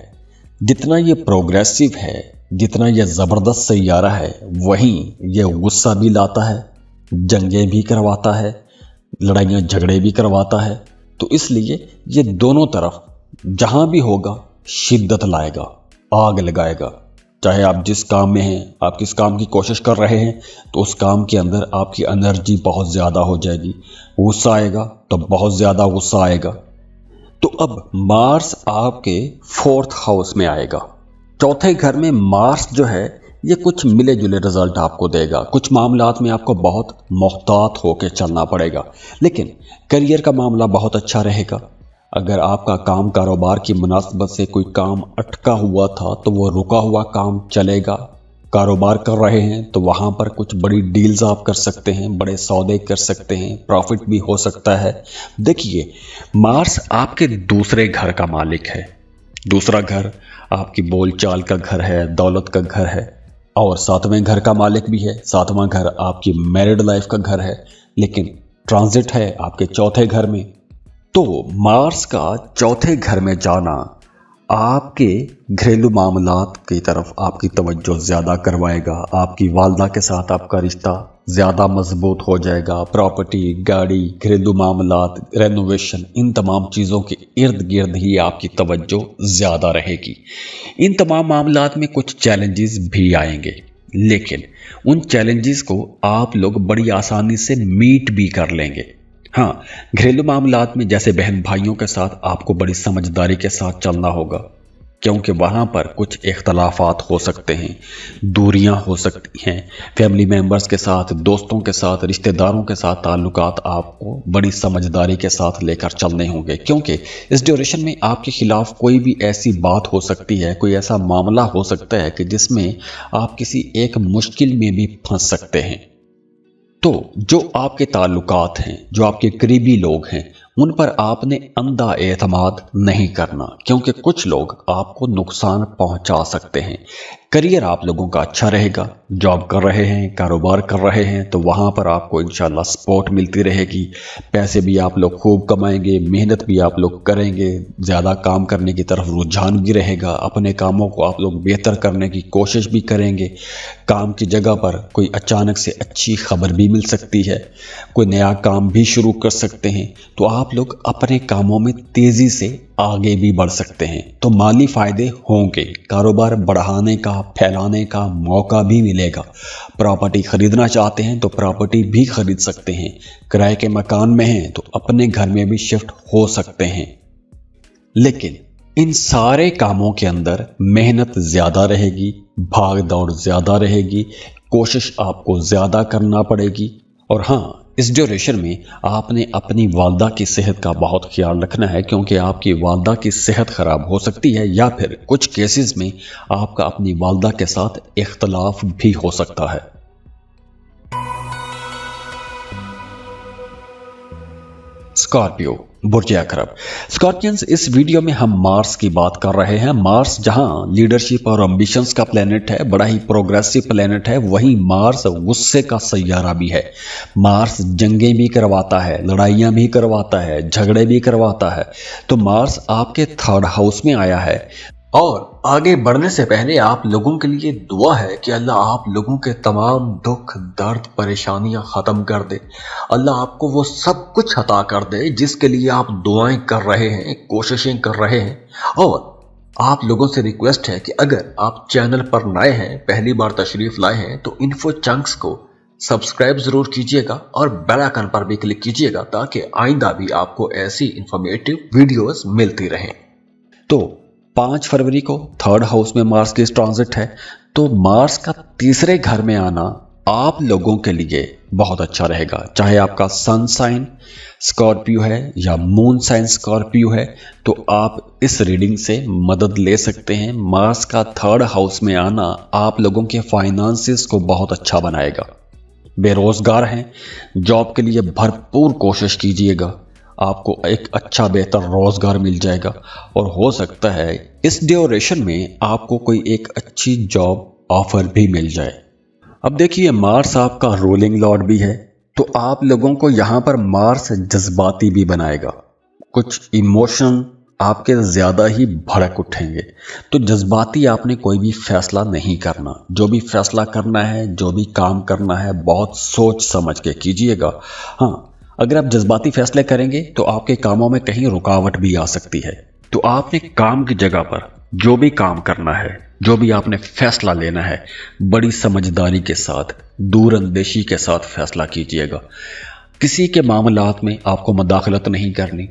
S1: जितना ये प्रोग्रेसिव है, जितना ये ज़बरदस्त सैयारा है, वहीं ये गुस्सा भी लाता है, जंगें भी करवाता है, लड़ाइयाँ झगड़े भी करवाता है। तो इसलिए ये दोनों तरफ जहाँ भी होगा शिद्दत लाएगा, आग लगाएगा। चाहे आप जिस काम में हैं, आप किस काम की कोशिश कर रहे हैं, तो उस काम के अंदर आपकी एनर्जी बहुत ज़्यादा हो जाएगी। गुस्सा आएगा तो बहुत ज़्यादा गुस्सा आएगा। तो अब मार्स आपके 4th हाउस में आएगा। चौथे घर में मार्स जो है ये कुछ मिले जुले रिजल्ट आपको देगा। कुछ मामलात में आपको बहुत मोहतात होकर चलना पड़ेगा, लेकिन करियर का मामला बहुत अच्छा रहेगा। अगर आपका काम कारोबार की मुनासबत से कोई काम अटका हुआ था तो वो रुका हुआ काम चलेगा। कारोबार कर रहे हैं तो वहाँ पर कुछ बड़ी डील्स आप कर सकते हैं, बड़े सौदे कर सकते हैं, प्रॉफिट भी हो सकता है। देखिए, मार्स आपके दूसरे घर का मालिक है। दूसरा घर आपकी बोलचाल का घर है, दौलत का घर है, और 7वें घर का मालिक भी है। 7वां घर आपकी मैरिड लाइफ का घर है, लेकिन ट्रांजिट है आपके चौथे घर में। तो मार्स का चौथे घर में जाना आपके घरेलू मामलात की तरफ आपकी तवज्जो ज़्यादा करवाएगा। आपकी वालदा के साथ आपका रिश्ता ज़्यादा मजबूत हो जाएगा। प्रॉपर्टी, गाड़ी, घरेलू मामलात, रेनोवेशन, इन तमाम चीज़ों के इर्द गिर्द ही आपकी तवज्जो ज़्यादा रहेगी। इन तमाम मामलात में कुछ चैलेंजेस भी आएंगे, लेकिन उन चैलेंजेस को आप लोग बड़ी आसानी से मीट भी कर लेंगे। हाँ, घरेलू मामलात में जैसे बहन भाइयों के साथ आपको बड़ी समझदारी के साथ चलना होगा। क्योंकि वहाँ पर कुछ इख्तलाफात हो सकते हैं, दूरियां हो सकती हैं। फैमिली मेम्बर्स के साथ, दोस्तों के साथ, रिश्तेदारों के साथ ताल्लुकात आपको बड़ी समझदारी के साथ लेकर चलने होंगे, क्योंकि इस ड्यूरेशन में आपके खिलाफ कोई भी ऐसी बात हो सकती है, कोई ऐसा मामला हो सकता है कि जिसमें आप किसी एक मुश्किल में भी फंस सकते हैं। तो जो आपके ताल्लुकात हैं, जो आपके करीबी लोग हैं, उन पर आपने अंधा एतमाद नहीं करना, क्योंकि कुछ लोग आपको नुकसान पहुंचा सकते हैं। करियर आप लोगों का अच्छा रहेगा, जॉब कर रहे हैं, कारोबार कर रहे हैं, तो वहाँ पर आपको इंशाल्लाह सपोर्ट मिलती रहेगी। पैसे भी आप लोग खूब कमाएंगे, मेहनत भी आप लोग करेंगे, ज़्यादा काम करने की तरफ रुझान भी रहेगा, अपने कामों को आप लोग बेहतर करने की कोशिश भी करेंगे। काम की जगह पर कोई अचानक से अच्छी खबर भी मिल सकती है, कोई नया काम भी शुरू कर सकते हैं, तो आप लोग अपने कामों में तेज़ी से आगे भी बढ़ सकते हैं। तो माली फ़ायदे होंगे, कारोबार बढ़ाने का, फैलाने का मौका भी मिलेगा। प्रॉपर्टी खरीदना चाहते हैं तो प्रॉपर्टी भी खरीद सकते हैं। किराए के मकान में हैं तो अपने घर में भी शिफ्ट हो सकते हैं। लेकिन इन सारे कामों के अंदर मेहनत ज़्यादा रहेगी, भाग दौड़ ज़्यादा रहेगी, कोशिश आपको ज़्यादा करना पड़ेगी। और हाँ, इस ड्यूरेशन में आपने अपनी वालदा की सेहत का बहुत ख्याल रखना है, क्योंकि आपकी वालदा की सेहत ख़राब हो सकती है, या फिर कुछ केसेस में आपका अपनी वालदा के साथ इख्तलाफ भी हो सकता है। स्कॉर्पियो, बुर्ज अकरब। स्कॉर्पियंस, इस वीडियो में हम मार्स की बात कर रहे हैं। मार्स जहां लीडरशिप और एम्बिशंस का प्लेनेट है, बड़ा ही प्रोग्रेसिव प्लेनेट है, वहीं मार्स गुस्से का सैयारा भी है। मार्स जंगें भी करवाता है, लड़ाइयां भी करवाता है, झगड़े भी करवाता है। तो मार्स आपके 3rd हाउस में आया है। और आगे बढ़ने से पहले आप लोगों के लिए दुआ है कि अल्लाह आप लोगों के तमाम दुख, दर्द, परेशानियां ख़त्म कर दे। अल्लाह आपको वो सब कुछ अता कर दे जिसके लिए आप दुआएं कर रहे हैं, कोशिशें कर रहे हैं। और आप लोगों से रिक्वेस्ट है कि अगर आप चैनल पर नए हैं, पहली बार तशरीफ़ लाए हैं, तो इन्फो चंक्स को सब्सक्राइब ज़रूर कीजिएगा और बेल आइकन पर भी क्लिक कीजिएगा, ताकि आइंदा भी आपको ऐसी इंफॉर्मेटिव वीडियोस मिलती रहें। तो 5 फरवरी को 3rd हाउस में मार्स की ट्रांजिट है। तो मार्स का तीसरे घर में आना आप लोगों के लिए बहुत अच्छा रहेगा। चाहे आपका सन साइन स्कॉर्पियो है या मून साइन स्कॉर्पियो है, तो आप इस रीडिंग से मदद ले सकते हैं। मार्स का 3rd हाउस में आना आप लोगों के फाइनेंसेस को बहुत अच्छा बनाएगा। बेरोजगार हैं, जॉब के लिए भरपूर कोशिश कीजिएगा, आपको एक अच्छा बेहतर रोजगार मिल जाएगा। और हो सकता है इस ड्यूरेशन में आपको कोई एक अच्छी जॉब ऑफर भी मिल जाए। अब देखिए, मार्स आपका रूलिंग लॉर्ड भी है, तो आप लोगों को यहाँ पर मार्स जज्बाती भी बनाएगा। कुछ इमोशन आपके ज़्यादा ही भड़क उठेंगे, तो जज्बाती आपने कोई भी फैसला नहीं करना। जो भी फैसला करना है, जो भी काम करना है, बहुत सोच समझ के कीजिएगा। हाँ, अगर आप जज्बाती फैसले करेंगे तो आपके कामों में कहीं रुकावट भी आ सकती है। तो आपने काम की जगह पर जो भी काम करना है, जो भी आपने फैसला लेना है, बड़ी समझदारी के साथ, दूरअंदेशी के साथ फैसला कीजिएगा। किसी के मामलात में आपको मुदाखलत नहीं करनी,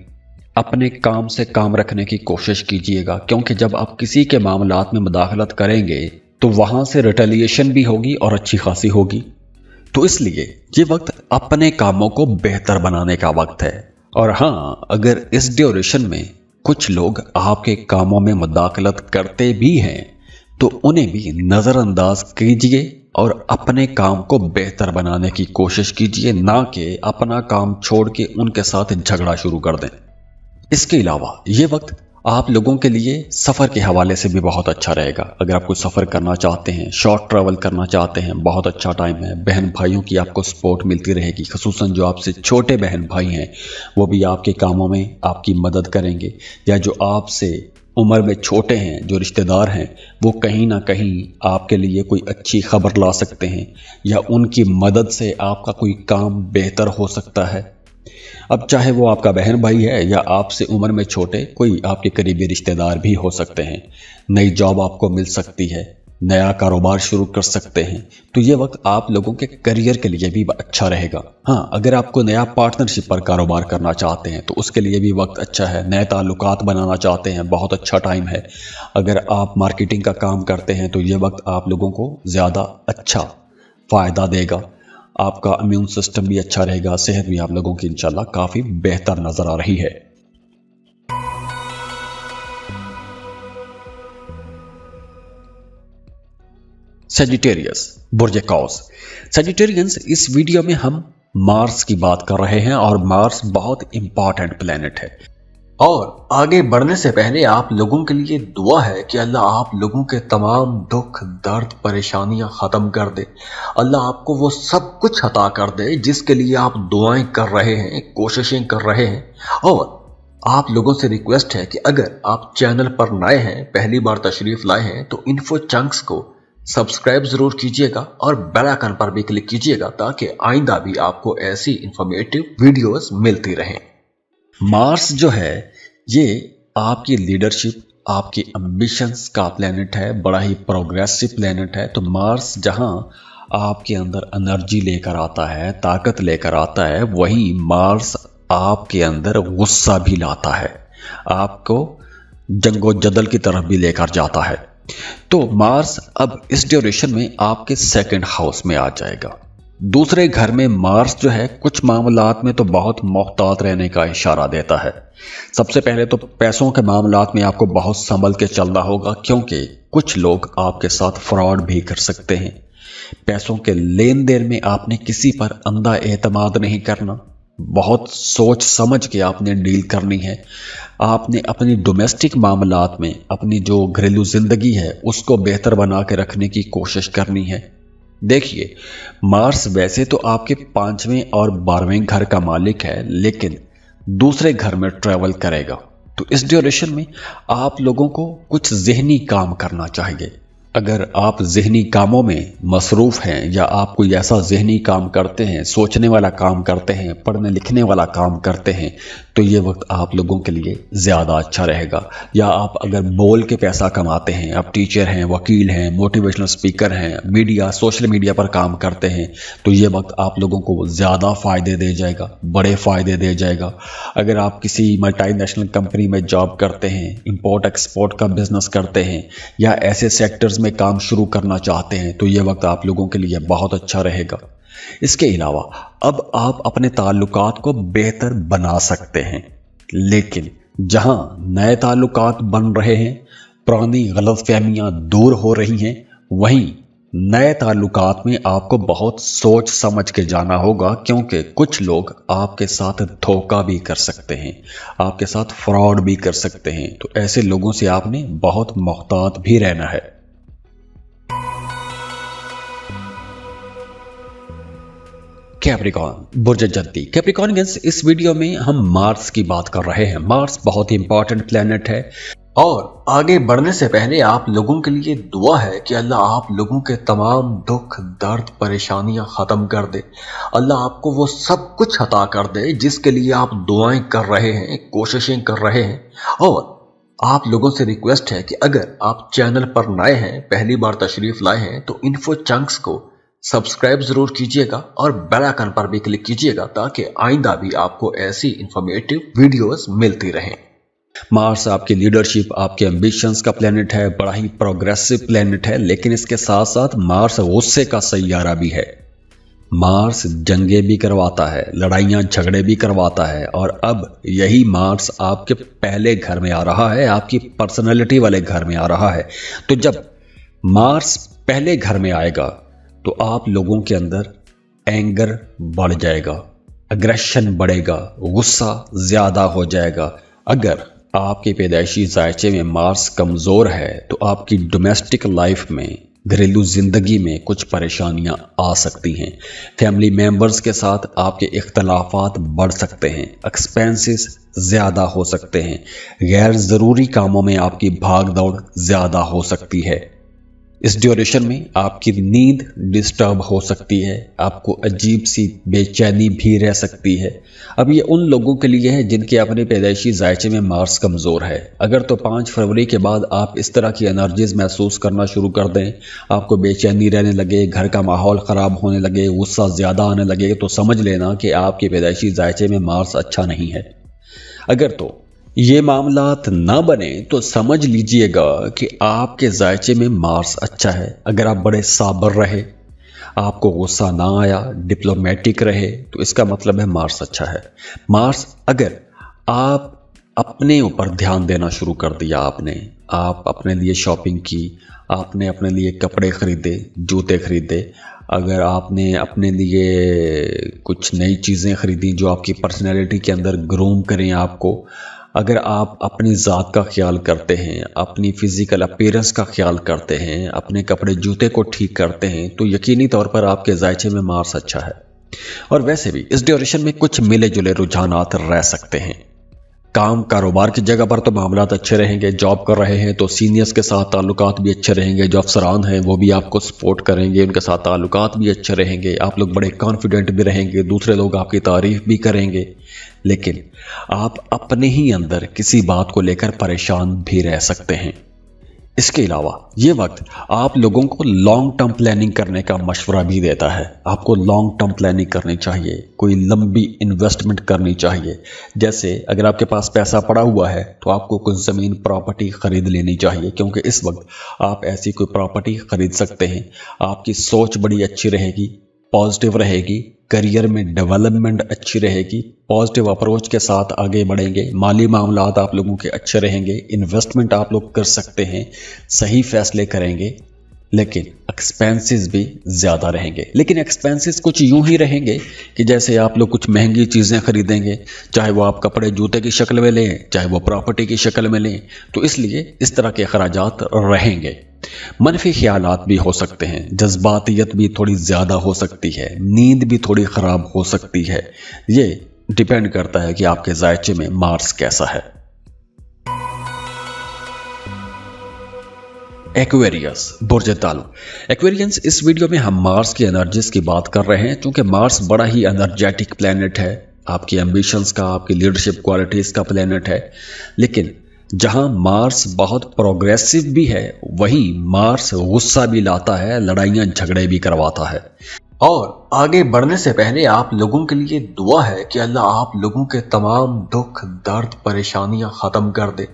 S1: अपने काम से काम रखने की कोशिश कीजिएगा, क्योंकि जब आप किसी के मामलात में मुदाखलत करेंगे तो वहाँ से रिटेलिएशन भी होगी और अच्छी खासी होगी। तो इसलिए ये वक्त अपने कामों को बेहतर बनाने का वक्त है। और हाँ, अगर इस ड्यूरेशन में कुछ लोग आपके कामों में मुदाखलत करते भी हैं, तो उन्हें भी नज़रअंदाज कीजिए और अपने काम को बेहतर बनाने की कोशिश कीजिए, ना कि अपना काम छोड़ के उनके साथ झगड़ा शुरू कर दें। इसके अलावा ये वक्त आप लोगों के लिए सफ़र के हवाले से भी बहुत अच्छा रहेगा। अगर आप कोई सफ़र करना चाहते हैं, शॉर्ट ट्रैवल करना चाहते हैं, बहुत अच्छा टाइम है। बहन भाइयों की आपको सपोर्ट मिलती रहेगी, ख़ुसूसन जो आपसे छोटे बहन भाई हैं वो भी आपके कामों में आपकी मदद करेंगे, या जो आपसे उम्र में छोटे हैं, जो रिश्तेदार हैं, वो कहीं ना कहीं आपके लिए कोई अच्छी खबर ला सकते हैं, या उनकी मदद से आपका कोई काम बेहतर हो सकता है। अब चाहे वो आपका बहन भाई है या आपसे उम्र में छोटे कोई आपके करीबी रिश्तेदार भी हो सकते हैं। नई जॉब आपको मिल सकती है, नया कारोबार शुरू कर सकते हैं। तो ये वक्त आप लोगों के करियर के लिए भी अच्छा रहेगा। हाँ, अगर आपको नया पार्टनरशिप पर कारोबार करना चाहते हैं तो उसके लिए भी वक्त अच्छा है। नए ताल्लुकात बनाना चाहते हैं, बहुत अच्छा टाइम है। अगर आप मार्केटिंग का काम करते हैं तो ये वक्त आप लोगों को ज़्यादा अच्छा फ़ायदा देगा। आपका इम्यून सिस्टम भी अच्छा रहेगा, सेहत भी आप लोगों की इंशाल्लाह काफ़ी बेहतर नज़र आ रही है। सेजिटेरियस बुर्ज कौस। सेजिटेरियंस, इस वीडियो में हम मार्स की बात कर रहे हैं और मार्स बहुत इंपॉर्टेंट प्लेनेट है। और आगे बढ़ने से पहले आप लोगों के लिए दुआ है कि अल्लाह आप लोगों के तमाम दुख दर्द परेशानियां खत्म कर दे। अल्लाह आपको वो सब कुछ अता कर दे जिसके लिए आप दुआएं कर रहे हैं, कोशिशें कर रहे हैं। और आप लोगों से रिक्वेस्ट है कि अगर आप चैनल पर नए हैं, पहली बार तशरीफ लाए हैं, तो इन्फो चंक्स को सब्सक्राइब जरूर कीजिएगा और बेल आइकन पर भी क्लिक कीजिएगा ताकि आइंदा भी आपको ऐसी इंफॉर्मेटिव वीडियोस मिलती रहें। मार्स जो है ये आपकी लीडरशिप, आपकी एम्बिशंस का प्लेनेट है, बड़ा ही प्रोग्रेसिव प्लेनेट है। तो मार्स जहां आपके अंदर एनर्जी लेकर आता है, ताकत लेकर आता है, वहीं मार्स आपके अंदर गुस्सा भी लाता है, आपको जंगो जदल की तरफ भी लेकर जाता है। तो मार्स अब इस ड्यूरेशन में आपके सेकंड हाउस में आ जाएगा। दूसरे घर में मार्स जो है कुछ मामलात में तो बहुत मोहतात रहने का इशारा देता है। सबसे पहले तो पैसों के मामलात में आपको बहुत संभल के चलना होगा, क्योंकि कुछ लोग आपके साथ फ्रॉड भी कर सकते हैं। पैसों के लेन देन में आपने किसी पर अंधा एतमाद नहीं करना, बहुत सोच समझ के आपने डील करनी है। आपने अपनी डोमेस्टिक मामलात में अपनी जो घरेलू जिंदगी है उसको बेहतर बना के रखने की कोशिश करनी है। देखिए, मार्स वैसे तो आपके 5वें और 12वें घर का मालिक है, लेकिन दूसरे घर में ट्रैवल करेगा। तो इस ड्यूरेशन में आप लोगों को कुछ ज़हनी काम करना चाहिए। अगर आप ज़हनी कामों में मसरूफ़ हैं या आप कोई ऐसा ज़हनी काम करते हैं, सोचने वाला काम करते हैं, पढ़ने लिखने वाला काम करते हैं, तो ये वक्त आप लोगों के लिए ज़्यादा अच्छा रहेगा। या आप अगर बोल के पैसा कमाते हैं, आप टीचर हैं, वकील हैं, मोटिवेशनल स्पीकर हैं, मीडिया सोशल मीडिया पर काम करते हैं, तो ये वक्त आप लोगों को ज़्यादा फ़ायदे दे जाएगा, बड़े फ़ायदे दे जाएगा। अगर आप किसी मल्टीनेशनल कंपनी में जॉब करते हैं, इंपोर्ट एक्सपोर्ट का बिजनेस करते हैं या ऐसे सेक्टर्स में काम शुरू करना चाहते हैं, तो ये वक्त आप लोगों के लिए बहुत अच्छा रहेगा। इसके अलावा अब आप अपने ताल्लुकात को बेहतर बना सकते हैं, लेकिन जहां नए ताल्लुकात बन रहे हैं, पुरानी गलतफहमियां दूर हो रही हैं, वहीं नए ताल्लुकात में आपको बहुत सोच समझ के जाना होगा, क्योंकि कुछ लोग आपके साथ धोखा भी कर सकते हैं, आपके साथ फ्रॉड भी कर सकते हैं। तो ऐसे लोगों से आपने बहुत मोहतात भी रहना है। कैप्रिकॉर्न बुर्ज जद्दी। कैप्रिकॉर्नियंस, इस वीडियो में हम मार्स की बात कर रहे हैं। मार्स बहुत ही इंपॉर्टेंट प्लेनेट है। और आगे बढ़ने से पहले आप लोगों के लिए दुआ है कि अल्लाह आप लोगों के तमाम दुख दर्द परेशानियां खत्म कर दे। अल्लाह आपको वो सब कुछ अता कर दे जिसके लिए आप दुआएं कर रहे हैं, कोशिशें कर रहे हैं। और आप लोगों से रिक्वेस्ट है कि अगर आप चैनल पर नए हैं, पहली बार तशरीफ लाए हैं, तो इन्फो चंक्स को सब्सक्राइब जरूर कीजिएगा और बेल आइकन पर भी क्लिक कीजिएगा ताकि आइंदा भी आपको ऐसी इंफॉर्मेटिव वीडियोस मिलती रहें। मार्स आपकी लीडरशिप, आपके एम्बिशंस का प्लेनेट है, बड़ा ही प्रोग्रेसिव प्लेनेट है, लेकिन इसके साथ साथ मार्स गुस्से का सैयारा भी है। मार्स जंगें भी करवाता है, लड़ाइयाँ झगड़े भी करवाता है। और अब यही मार्स आपके पहले घर में आ रहा है, आपकी पर्सनैलिटी वाले घर में आ रहा है। तो जब मार्स पहले घर में आएगा तो आप लोगों के अंदर एंगर बढ़ जाएगा, अग्रेशन बढ़ेगा, गुस्सा ज़्यादा हो जाएगा। अगर आपके पैदाइशी जायचे में मार्स कमज़ोर है तो आपकी डोमेस्टिक लाइफ में, घरेलू ज़िंदगी में कुछ परेशानियां आ सकती हैं। फैमिली मेंबर्स के साथ आपके इख्तलाफात बढ़ सकते हैं, एक्सपेंसेस ज़्यादा हो सकते हैं, गैर ज़रूरी कामों में आपकी भाग दौड़ ज़्यादा हो सकती है। इस ड्यूरेशन में आपकी नींद डिस्टर्ब हो सकती है, आपको अजीब सी बेचैनी भी रह सकती है। अब ये उन लोगों के लिए है जिनके अपने पैदाइशी जायचे में मार्स कमज़ोर है। अगर तो 5 फरवरी के बाद आप इस तरह की एनर्जीज महसूस करना शुरू कर दें, आपको बेचैनी रहने लगे, घर का माहौल ख़राब होने लगे, गुस्सा ज़्यादा आने लगे, तो समझ लेना कि आपके पैदाइशी जायचे में मार्स अच्छा नहीं है। अगर तो ये मामलात ना बने तो समझ लीजिएगा कि आपके जायचे में मार्स अच्छा है। अगर आप बड़े साबर रहे, आपको गुस्सा ना आया, डिप्लोमेटिक रहे, तो इसका मतलब है मार्स अच्छा है। मार्स अगर आप अपने ऊपर ध्यान देना शुरू कर दिया, आप अपने लिए शॉपिंग की, आपने अपने लिए कपड़े खरीदे, जूते खरीदे, अगर आपने अपने लिए कुछ नई चीज़ें खरीदी जो आपकी पर्सनैलिटी के अंदर ग्रूम करें आपको, अगर आप अपनी ज़ात का ख्याल करते हैं, अपनी फ़िज़िकल अपीयरेंस का ख्याल करते हैं, अपने कपड़े जूते को ठीक करते हैं, तो यकीनी तौर पर आपके जायचे में मार्स अच्छा है। और वैसे भी इस ड्यूरेशन में कुछ मिले जुले रुझानात रह सकते हैं। काम कारोबार की जगह पर तो मामलात अच्छे रहेंगे। जॉब कर रहे हैं तो सीनियर्स के साथ ताल्लुकात भी अच्छे रहेंगे। जो अफसरान हैं वो भी आपको सपोर्ट करेंगे, उनके साथ ताल्लुकात भी अच्छे रहेंगे। आप लोग बड़े कॉन्फिडेंट भी रहेंगे, दूसरे लोग आपकी तारीफ भी करेंगे। लेकिन आप अपने ही अंदर किसी बात को लेकर परेशान भी रह सकते हैं। इसके अलावा ये वक्त आप लोगों को लॉन्ग टर्म प्लानिंग करने का मशवरा भी देता है। आपको लॉन्ग टर्म प्लानिंग करनी चाहिए, कोई लंबी इन्वेस्टमेंट करनी चाहिए। जैसे अगर आपके पास पैसा पड़ा हुआ है तो आपको कुछ ज़मीन प्रॉपर्टी ख़रीद लेनी चाहिए, क्योंकि इस वक्त आप ऐसी कोई प्रॉपर्टी ख़रीद सकते हैं। आपकी सोच बड़ी अच्छी रहेगी, पॉजिटिव रहेगी, करियर में डेवलपमेंट अच्छी रहेगी, पॉजिटिव अप्रोच के साथ आगे बढ़ेंगे। माली मामलात आप लोगों के अच्छे रहेंगे, इन्वेस्टमेंट आप लोग कर सकते हैं, सही फैसले करेंगे। लेकिन एक्सपेंसेस भी ज़्यादा रहेंगे। लेकिन एक्सपेंसेस कुछ यूं ही रहेंगे कि जैसे आप लोग कुछ महंगी चीज़ें खरीदेंगे, चाहे वो आप कपड़े जूते की शक्ल में लें, चाहे वो प्रॉपर्टी की शक्ल में लें, तो इसलिए इस तरह के अखराजात रहेंगे। मनफी ख्यालात भी हो सकते हैं, जज्बातियत भी थोड़ी ज़्यादा हो सकती है, नींद भी थोड़ी ख़राब हो सकती है। ये डिपेंड करता है कि आपके जायचे में मार्स कैसा है। एक्वेरियस, बुर्ज तालु। एक्वेरियंस, इस वीडियो में हम मार्स की एनर्जीज की बात कर रहे हैं, क्योंकि मार्स बड़ा ही एनर्जेटिक प्लेनेट है, आपकी एम्बिशंस का, आपकी लीडरशिप क्वालिटीज़ का प्लेनेट है। लेकिन जहां मार्स बहुत प्रोग्रेसिव भी है, वहीं मार्स गुस्सा भी लाता है, लड़ाइयाँ झगड़े भी करवाता है। और आगे बढ़ने से पहले आप लोगों के लिए दुआ है कि अल्लाह आप लोगों के तमाम दुख, दर्द, परेशानियां ख़त्म कर दे।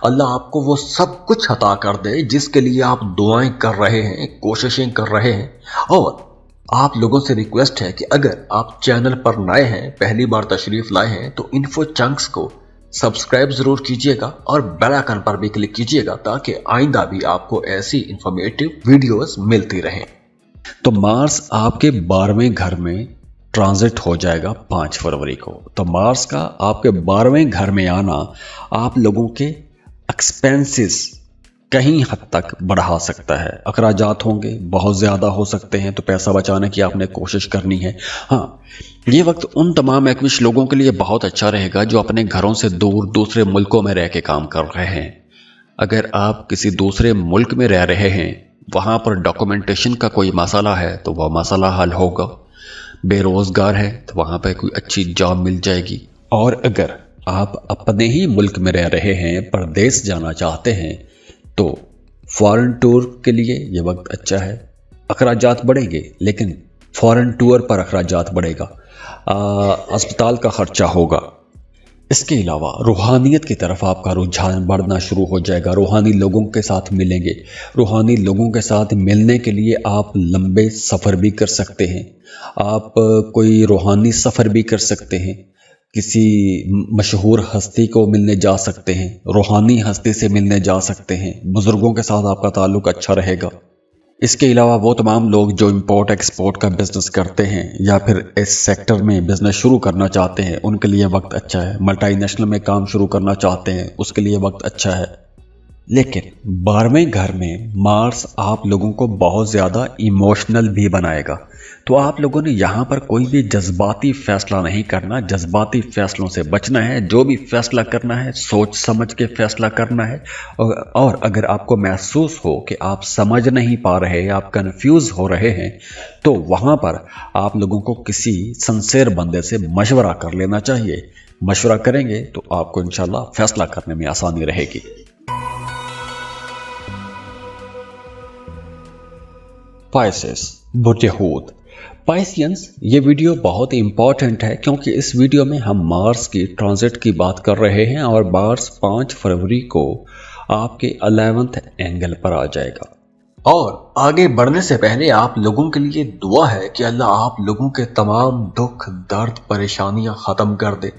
S1: अल्लाह आपको वो सब कुछ अता कर दे जिसके लिए आप दुआएं कर रहे हैं, कोशिशें कर रहे हैं। और आप लोगों से रिक्वेस्ट है कि अगर आप चैनल पर नए हैं, पहली बार तशरीफ़ लाए हैं, तो इन्फो चंक्स को सब्सक्राइब ज़रूर कीजिएगा और बेल आइकन पर भी क्लिक कीजिएगा, ताकि आइंदा भी आपको ऐसी इंफॉर्मेटिव वीडियोस मिलती रहें। तो मार्स आपके 12वें घर में ट्रांजिट हो जाएगा 5 फरवरी को। तो मार्स का आपके 12वें घर में आना आप लोगों के एक्सपेंसेस कहीं हद तक बढ़ा सकता है। अखराजात होंगे, बहुत ज़्यादा हो सकते हैं, तो पैसा बचाने की आपने कोशिश करनी है। हाँ, ये वक्त उन तमाम एक्विश लोगों के लिए बहुत अच्छा रहेगा जो अपने घरों से दूर दूसरे मुल्कों में रह के काम कर रहे हैं। अगर आप किसी दूसरे मुल्क में रह रहे हैं, वहाँ पर डॉक्यूमेंटेशन का कोई मसला है, तो वह मसला हल होगा। बेरोज़गार है तो वहाँ पर कोई अच्छी जॉब मिल जाएगी। और अगर आप अपने ही मुल्क में रह रहे हैं, परदेश जाना चाहते हैं, तो फॉरेन टूर के लिए ये वक्त अच्छा है। अखराजात बढ़ेंगे, लेकिन फॉरेन टूर पर अखराजात बढ़ेगा, अस्पताल का खर्चा होगा। इसके अलावा रूहानियत की तरफ आपका रुझान बढ़ना शुरू हो जाएगा। रूहानी लोगों के साथ मिलेंगे। रूहानी लोगों के साथ मिलने के लिए आप लंबे सफ़र भी कर सकते हैं। आप कोई रूहानी सफ़र भी कर सकते हैं, किसी मशहूर हस्ती को मिलने जा सकते हैं, रूहानी हस्ती से मिलने जा सकते हैं। बुज़ुर्गों के साथ आपका ताल्लुक़ अच्छा रहेगा। इसके अलावा वो तमाम लोग जो इंपोर्ट एक्सपोर्ट का बिज़नेस करते हैं या फिर इस सेक्टर में बिज़नेस शुरू करना चाहते हैं, उनके लिए वक्त अच्छा है। मल्टीनेशनल में काम शुरू करना चाहते हैं, उसके लिए वक्त अच्छा है। लेकिन 12वें घर में मार्स आप लोगों को बहुत ज़्यादा इमोशनल भी बनाएगा। तो आप लोगों ने यहाँ पर कोई भी जज्बाती फैसला नहीं करना, जज्बाती फैसलों से बचना है। जो भी फैसला करना है सोच समझ के फैसला करना है। और अगर आपको महसूस हो कि आप समझ नहीं पा रहे, आप कंफ्यूज हो रहे हैं, तो वहाँ पर आप लोगों को किसी सिंसियर बंदे से मशवरा कर लेना चाहिए। मशवरा करेंगे तो आपको इंशाल्लाह फैसला करने में आसानी रहेगी। पाइसेस, बुर्ज हूत। पाइसियंस, ये वीडियो बहुत इंपॉर्टेंट है क्योंकि इस वीडियो में हम मार्स की ट्रांजिट की बात कर रहे हैं और मार्स 5 फरवरी को आपके 11वें एंगल पर आ जाएगा। और आगे बढ़ने से पहले आप लोगों के लिए दुआ है कि अल्लाह आप लोगों के तमाम दुख दर्द परेशानियां खत्म कर दे।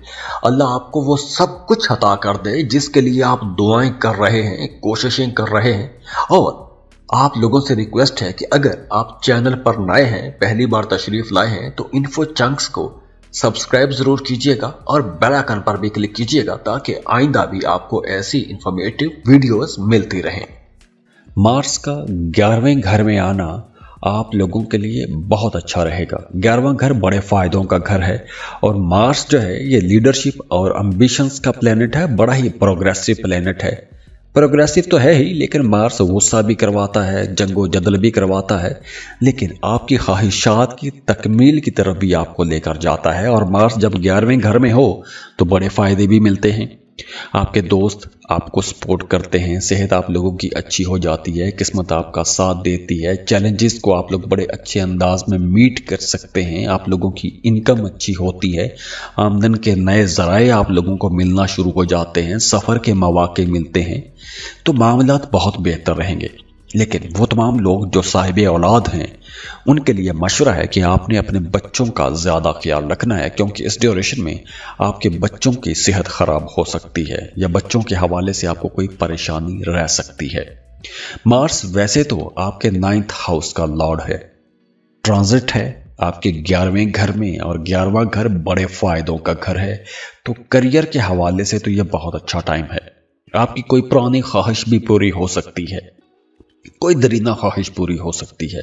S1: अल्लाह आपको वो सब कुछ अता कर दे जिसके लिए आप दुआएं कर रहे हैं, कोशिशें कर रहे हैं। और आप लोगों से रिक्वेस्ट है कि अगर आप चैनल पर नए हैं, पहली बार तशरीफ लाए हैं, तो इन्फो चंक्स को सब्सक्राइब जरूर कीजिएगा और बेल आइकन पर भी क्लिक कीजिएगा ताकि आइंदा भी आपको ऐसी इंफॉर्मेटिव वीडियोस मिलती रहें। मार्स का 11वें घर में आना आप लोगों के लिए बहुत अच्छा रहेगा। 11वां घर बड़े फायदों का घर है और मार्स जो है ये लीडरशिप और एम्बिशंस का प्लेनेट है, बड़ा ही प्रोग्रेसिव प्लेनेट है। प्रोग्रेसिव तो है ही, लेकिन मार्स गुस्सा भी करवाता है, जंगो जदल भी करवाता है, लेकिन आपकी ख्वाहिशात की तकमील की तरफ भी आपको लेकर जाता है। और मार्स जब 11वें घर में हो तो बड़े फायदे भी मिलते हैं। आपके दोस्त आपको सपोर्ट करते हैं, सेहत आप लोगों की अच्छी हो जाती है, किस्मत आपका साथ देती है, चैलेंजेस को आप लोग बड़े अच्छे अंदाज में मीट कर सकते हैं, आप लोगों की इनकम अच्छी होती है, आमदन के नए ज़राए आप लोगों को मिलना शुरू हो जाते हैं, सफ़र के मौके मिलते हैं, तो मामलात बहुत बेहतर रहेंगे। लेकिन वो तमाम लोग जो साहिब औलाद हैं उनके लिए मशवरा है कि आपने अपने बच्चों का ज़्यादा ख्याल रखना है, क्योंकि इस ड्यूरेशन में आपके बच्चों की सेहत ख़राब हो सकती है या बच्चों के हवाले से आपको कोई परेशानी रह सकती है। मार्स वैसे तो आपके 9th हाउस का लॉर्ड है, ट्रांजिट है आपके 11वें घर में और 11वां घर बड़े फ़ायदों का घर है। तो करियर के हवाले से तो यह बहुत अच्छा टाइम है। आपकी कोई पुरानी ख्वाहिश भी पूरी हो सकती है, कोई दरीना ख्वाहिश पूरी हो सकती है,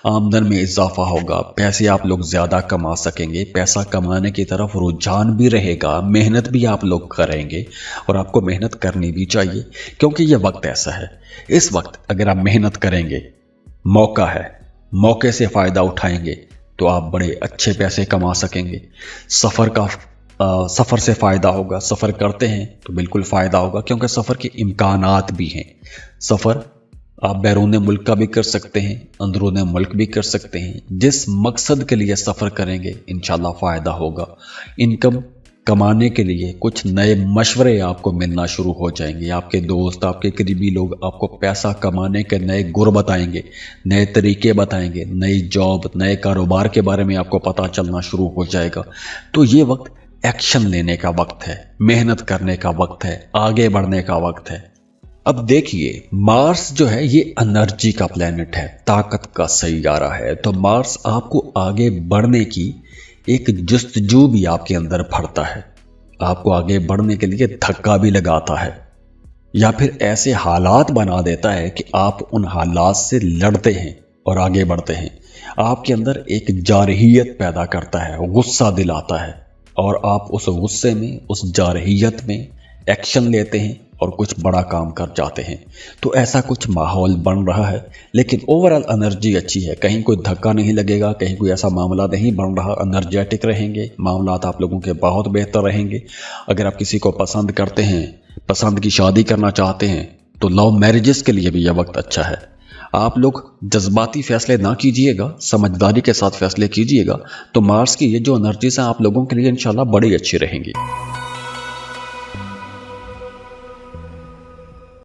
S1: आमदन में इजाफा होगा, पैसे आप लोग ज़्यादा कमा सकेंगे, पैसा कमाने की तरफ रुझान भी रहेगा, मेहनत भी आप लोग करेंगे और आपको मेहनत करनी भी चाहिए क्योंकि यह वक्त ऐसा है। इस वक्त अगर आप मेहनत करेंगे, मौका है, मौके से फ़ायदा उठाएंगे तो आप बड़े अच्छे पैसे कमा सकेंगे। सफ़र से फ़ायदा होगा, सफ़र करते हैं तो बिल्कुल फ़ायदा होगा क्योंकि सफ़र के इम्कानात भी हैं। सफ़र आप बैरून मुल्क का भी कर सकते हैं, अंदरून मुल्क भी कर सकते हैं। जिस मकसद के लिए सफ़र करेंगे इंशाल्लाह फ़ायदा होगा। इनकम कमाने के लिए कुछ नए मशवरे आपको मिलना शुरू हो जाएंगे। आपके दोस्त, आपके करीबी लोग आपको पैसा कमाने के नए गुर बताएंगे, नए तरीके बताएंगे, नई जॉब, नए कारोबार के बारे में आपको पता चलना शुरू हो जाएगा। तो ये वक्त एक्शन लेने का वक्त है, मेहनत करने का वक्त है, आगे बढ़ने का वक्त है। अब देखिए, मार्स जो है ये एनर्जी का प्लेनेट है, ताकत का सैयारा है। तो मार्स आपको आगे बढ़ने की एक जुस्तजू भी आपके अंदर भरता है, आपको आगे बढ़ने के लिए धक्का भी लगाता है या फिर ऐसे हालात बना देता है कि आप उन हालात से लड़ते हैं और आगे बढ़ते हैं। आपके अंदर एक जारहियत पैदा करता है, गुस्सा दिलाता है और आप उस गुस्से में, उस जारहियत में एक्शन लेते हैं और कुछ बड़ा काम कर जाते हैं। तो ऐसा कुछ माहौल बन रहा है, लेकिन ओवरऑल एनर्जी अच्छी है, कहीं कोई धक्का नहीं लगेगा, कहीं कोई ऐसा मामला नहीं बन रहा। एनर्जेटिक रहेंगे, मामलात आप लोगों के बहुत बेहतर रहेंगे। अगर आप किसी को पसंद करते हैं, पसंद की शादी करना चाहते हैं, तो लव मैरिजेस के लिए भी यह वक्त अच्छा है। आप लोग जज्बाती फैसले ना कीजिएगा, समझदारी के साथ फैसले कीजिएगा, तो मार्स की ये जो एनर्जीज हैं आप लोगों के लिए इंशाल्लाह बड़ी अच्छी रहेंगी।